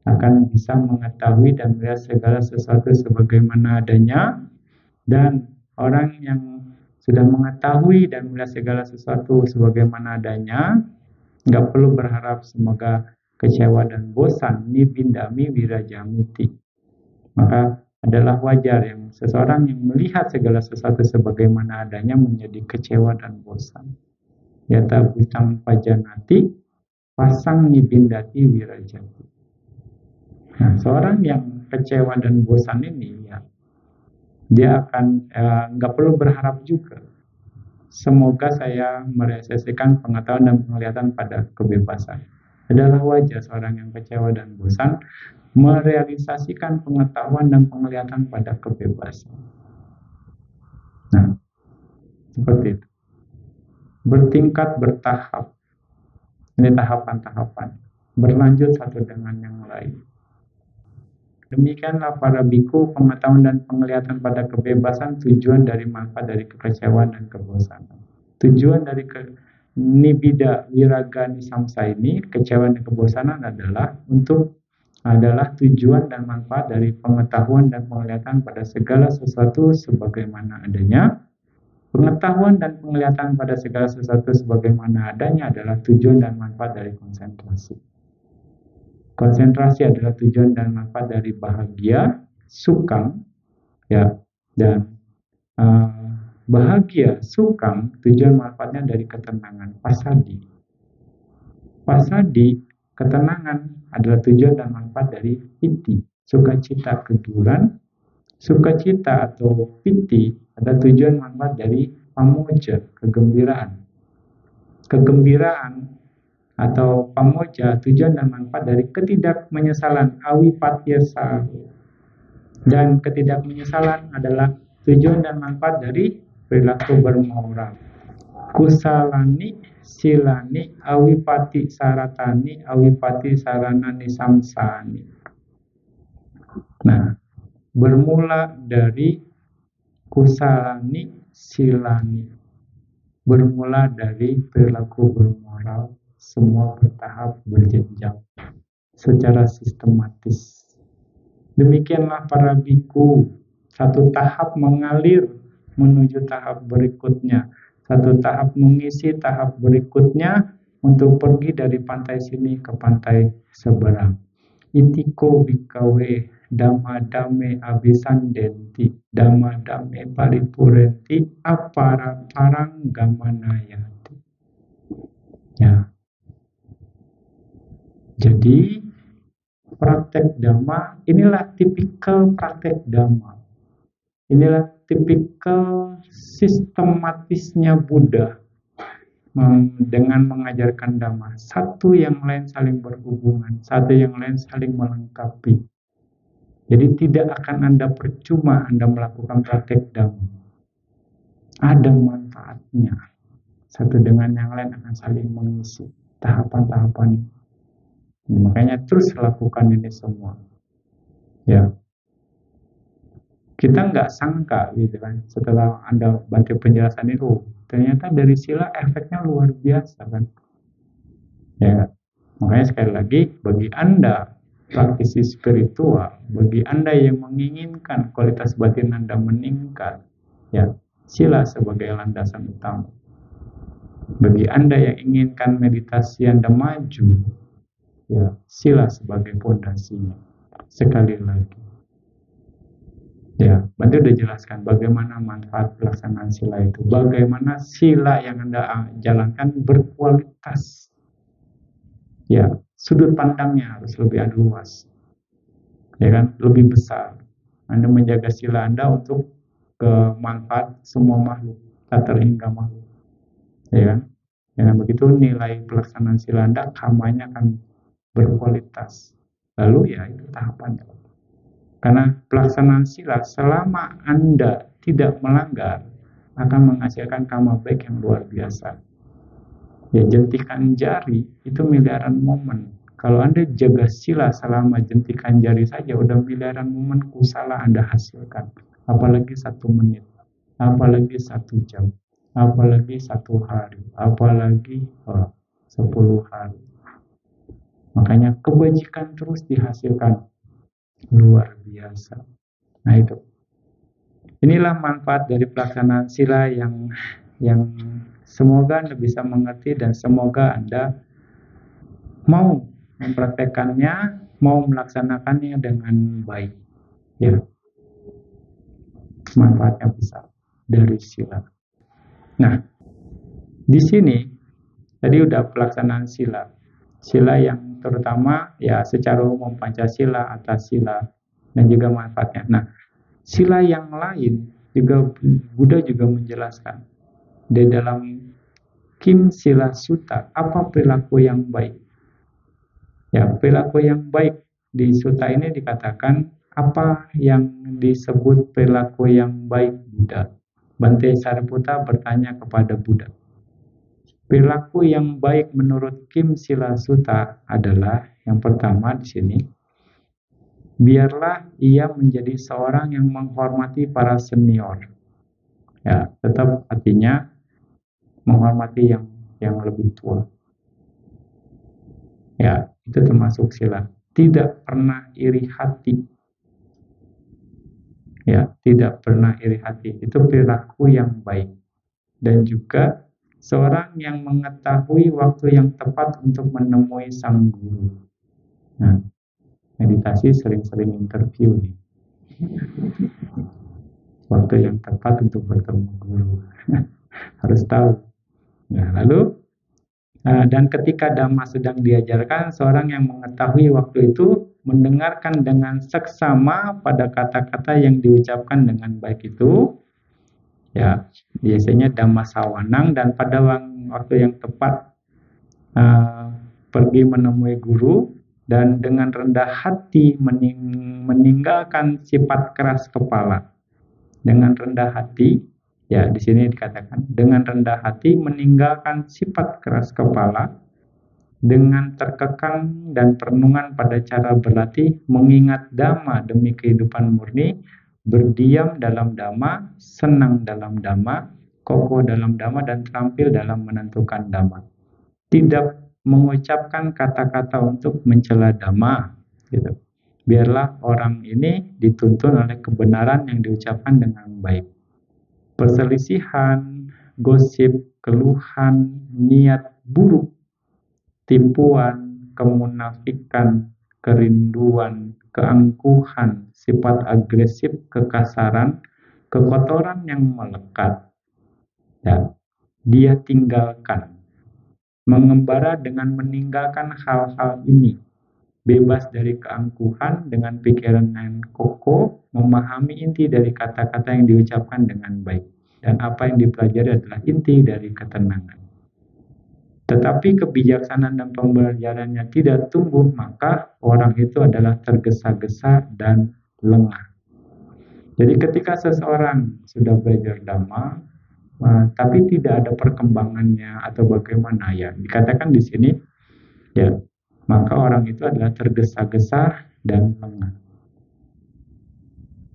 Akan bisa mengetahui dan melihat segala sesuatu sebagaimana adanya, dan orang yang sudah mengetahui dan melihat segala sesuatu sebagaimana adanya nggak perlu berharap semoga kecewa dan bosan nibindami wirajamiti. Maka adalah wajar yang seseorang yang melihat segala sesuatu sebagaimana adanya menjadi kecewa dan bosan. Yata butang pajanati pasang nibindati wirajati. Nah, seorang yang kecewa dan bosan ini ya, dia akan nggak perlu berharap juga. Semoga saya merealisasikan pengetahuan dan penglihatan pada kebebasan. Adalah wajar seorang yang kecewa dan bosan merealisasikan pengetahuan dan penglihatan pada kebebasan. Nah, seperti itu. Bertingkat, bertahap. Ini tahapan-tahapan. Berlanjut satu dengan yang lain. Demikianlah para biku, pengetahuan dan penglihatan pada kebebasan tujuan dari manfaat dari kekecewaan dan kebosanan. Tujuan dari nibida wiraga nisamsa ini, kecewaan dan kebosanan adalah tujuan dan manfaat dari pengetahuan dan penglihatan pada segala sesuatu sebagaimana adanya. Pengetahuan dan penglihatan pada segala sesuatu sebagaimana adanya adalah tujuan dan manfaat dari konsentrasi. Konsentrasi adalah tujuan dan manfaat dari bahagia, sukang, ya, dan bahagia, sukang, tujuan manfaatnya dari ketenangan, pasadi. Pasadi, ketenangan adalah tujuan dan manfaat dari piti, sukacita, kegiuran. Sukacita atau piti adalah tujuan manfaat dari pamoja, kegembiraan. Kegembiraan atau pamoja, tujuan dan manfaat dari ketidakmenyesalan, awipatyasa. Dan ketidakmenyesalan adalah tujuan dan manfaat dari perilaku bermoral. Kusalani, silani, awipati saratani, awipati saranani samsani. Nah, bermula dari kusalani, silani. Bermula dari perilaku bermoral, semua bertahap berjenjang secara sistematis. Demikianlah para biku, satu tahap mengalir menuju tahap berikutnya, satu tahap mengisi tahap berikutnya untuk pergi dari pantai sini ke pantai seberang. Itiko bikawe dhamma dame abhisandenti dhamma dame paripurenti apara parang gamanayati. Ya. Jadi praktek Dhamma, inilah tipikal praktek Dhamma. Inilah tipikal sistematisnya Buddha dengan mengajarkan Dhamma. Satu yang lain saling berhubungan, satu yang lain saling melengkapi. Jadi tidak akan Anda percuma Anda melakukan praktek Dhamma. Ada manfaatnya. Satu dengan yang lain akan saling mengisi tahapan-tahapan ini. Makanya terus lakukan ini semua. Ya, kita nggak sangka gitu kan, setelah Anda baca penjelasan itu, ternyata dari sila efeknya luar biasa kan. Ya, makanya sekali lagi, bagi Anda praktisi spiritual, bagi Anda yang menginginkan kualitas batin Anda meningkat, ya, sila sebagai landasan utama. Bagi Anda yang inginkan meditasi Anda maju, ya, sila sebagai pondasinya. Sekali lagi, ya, Bante udah jelaskan bagaimana manfaat pelaksanaan sila itu, bagaimana sila yang Anda jalankan berkualitas. Ya, sudut pandangnya harus lebih luas, ya kan, lebih besar. Anda menjaga sila Anda untuk kemanfaat semua makhluk, tak terhingga makhluk, ya kan. Dengan begitu nilai pelaksanaan sila Anda, kamanya akan berkualitas. Lalu ya itu tahapannya. Karena pelaksanaan sila selama Anda tidak melanggar akan menghasilkan karma baik yang luar biasa. Ya, jentikan jari itu miliaran momen. Kalau Anda jaga sila selama jentikan jari saja udah miliaran momen kusala Anda hasilkan. Apalagi 1 menit, apalagi 1 jam, apalagi 1 hari, apalagi 10 hari. Makanya kebajikan terus dihasilkan. Luar biasa. Nah itu. Inilah manfaat dari pelaksanaan sila yang semoga Anda bisa mengerti dan semoga Anda mau mempraktekannya, mau melaksanakannya dengan baik. Ya. Manfaatnya besar dari sila. Nah, di sini tadi udah pelaksanaan sila. Sila yang terutama ya secara umum Pancasila, Atasila, dan juga manfaatnya. Nah, sila yang lain juga Buddha juga menjelaskan di dalam Kim Sila Sutta, apa perilaku yang baik. Ya, perilaku yang baik di sutta ini dikatakan apa yang disebut perilaku yang baik Buddha. Bante Sariputta bertanya kepada Buddha. Perilaku yang baik menurut Kim Sila Sutta adalah yang pertama di sini, biarlah ia menjadi seorang yang menghormati para senior. Ya, tetap artinya menghormati yang lebih tua. Ya, itu termasuk sila. Tidak pernah iri hati. Ya, tidak pernah iri hati. Itu perilaku yang baik. Dan juga seorang yang mengetahui waktu yang tepat untuk menemui sang guru. Nah, meditasi sering-sering interview nih. Waktu yang tepat untuk bertemu guru. Harus tahu. Nah, lalu dan ketika Dhamma sedang diajarkan, seorang yang mengetahui waktu itu mendengarkan dengan seksama pada kata-kata yang diucapkan dengan baik itu, ya biasanya Dhamma sawanang, dan pada waktu yang tepat pergi menemui guru dan dengan rendah hati meninggalkan sifat keras kepala. Dengan rendah hati, ya di sini dikatakan dengan rendah hati meninggalkan sifat keras kepala, dengan terkekang dan perenungan pada cara berlatih, mengingat Dhamma demi kehidupan murni, berdiam dalam Dhamma, senang dalam Dhamma, kokoh dalam Dhamma, dan terampil dalam menentukan Dhamma. Tidak mengucapkan kata-kata untuk mencela Dhamma, gitu. Biarlah orang ini dituntun oleh kebenaran yang diucapkan dengan baik. Perselisihan, gosip, keluhan, niat buruk, tipuan, kemunafikan, kerinduan, keangkuhan, sifat agresif, kekasaran, kekotoran yang melekat, ya, dia tinggalkan. Mengembara dengan meninggalkan hal-hal ini. bebas dari keangkuhan dengan pikiran yang kokoh, memahami inti dari kata-kata yang diucapkan dengan baik. Dan apa yang dipelajari adalah inti dari ketenangan. Tetapi kebijaksanaan dan pembelajarannya tidak tumbuh, maka orang itu adalah tergesa-gesa dan lengah. Jadi ketika seseorang sudah belajar Dhamma, tapi tidak ada perkembangannya atau bagaimana, ya dikatakan di sini, ya maka orang itu adalah tergesa-gesa dan lengah.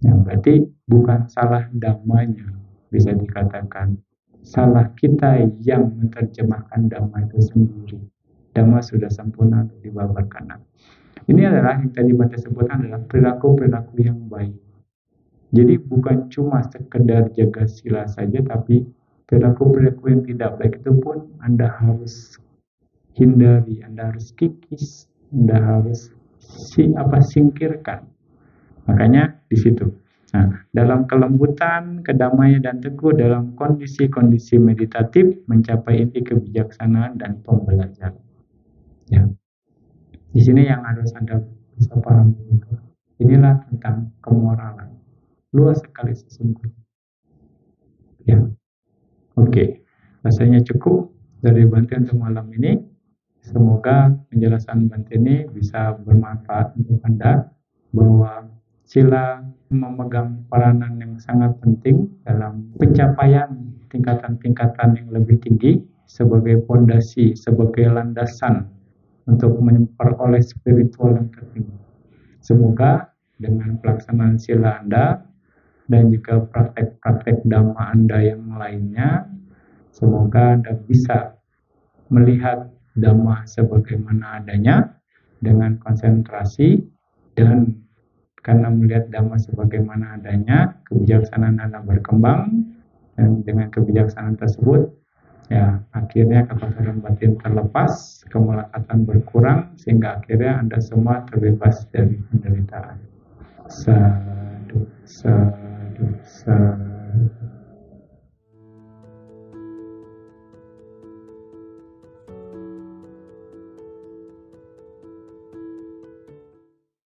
Ya, berarti bukan salah Dhammanya, bisa dikatakan salah kita yang menerjemahkan Dhamma itu sendiri. Dhamma sudah sempurna untuk dibabarkan. Ini adalah yang tadi Bante sebutkan adalah perilaku-perilaku yang baik. Jadi bukan cuma sekedar jaga sila saja, tapi perilaku-perilaku yang tidak baik itu pun Anda harus hindari, Anda harus kikis, Anda harus singkirkan. Makanya di situ. Nah, dalam kelembutan, kedamaian dan teguh dalam kondisi-kondisi meditatif mencapai inti kebijaksanaan dan pembelajaran. Ya. Di sini yang harus Anda bisa pahami itu. Inilah tentang kemoralan. Luas sekali sesungguhnya. Ya. Oke. Rasanya cukup dari Bante untuk malam ini. Semoga penjelasan Bante ini bisa bermanfaat untuk Anda, bahwa sila memegang peranan yang sangat penting dalam pencapaian tingkatan-tingkatan yang lebih tinggi sebagai fondasi, sebagai landasan untuk memperoleh spiritual yang tertinggi. Semoga dengan pelaksanaan sila Anda dan juga praktek-praktek Dhamma Anda yang lainnya, semoga Anda bisa melihat Dhamma sebagaimana adanya dengan konsentrasi, dan karena melihat Dhamma sebagaimana adanya, kebijaksanaan Anda berkembang, dan dengan kebijaksanaan tersebut, ya akhirnya kekotoran batin terlepas, kemelekatan berkurang, sehingga akhirnya Anda semua terbebas dari penderitaan. Sadhu, sadhu, sadhu.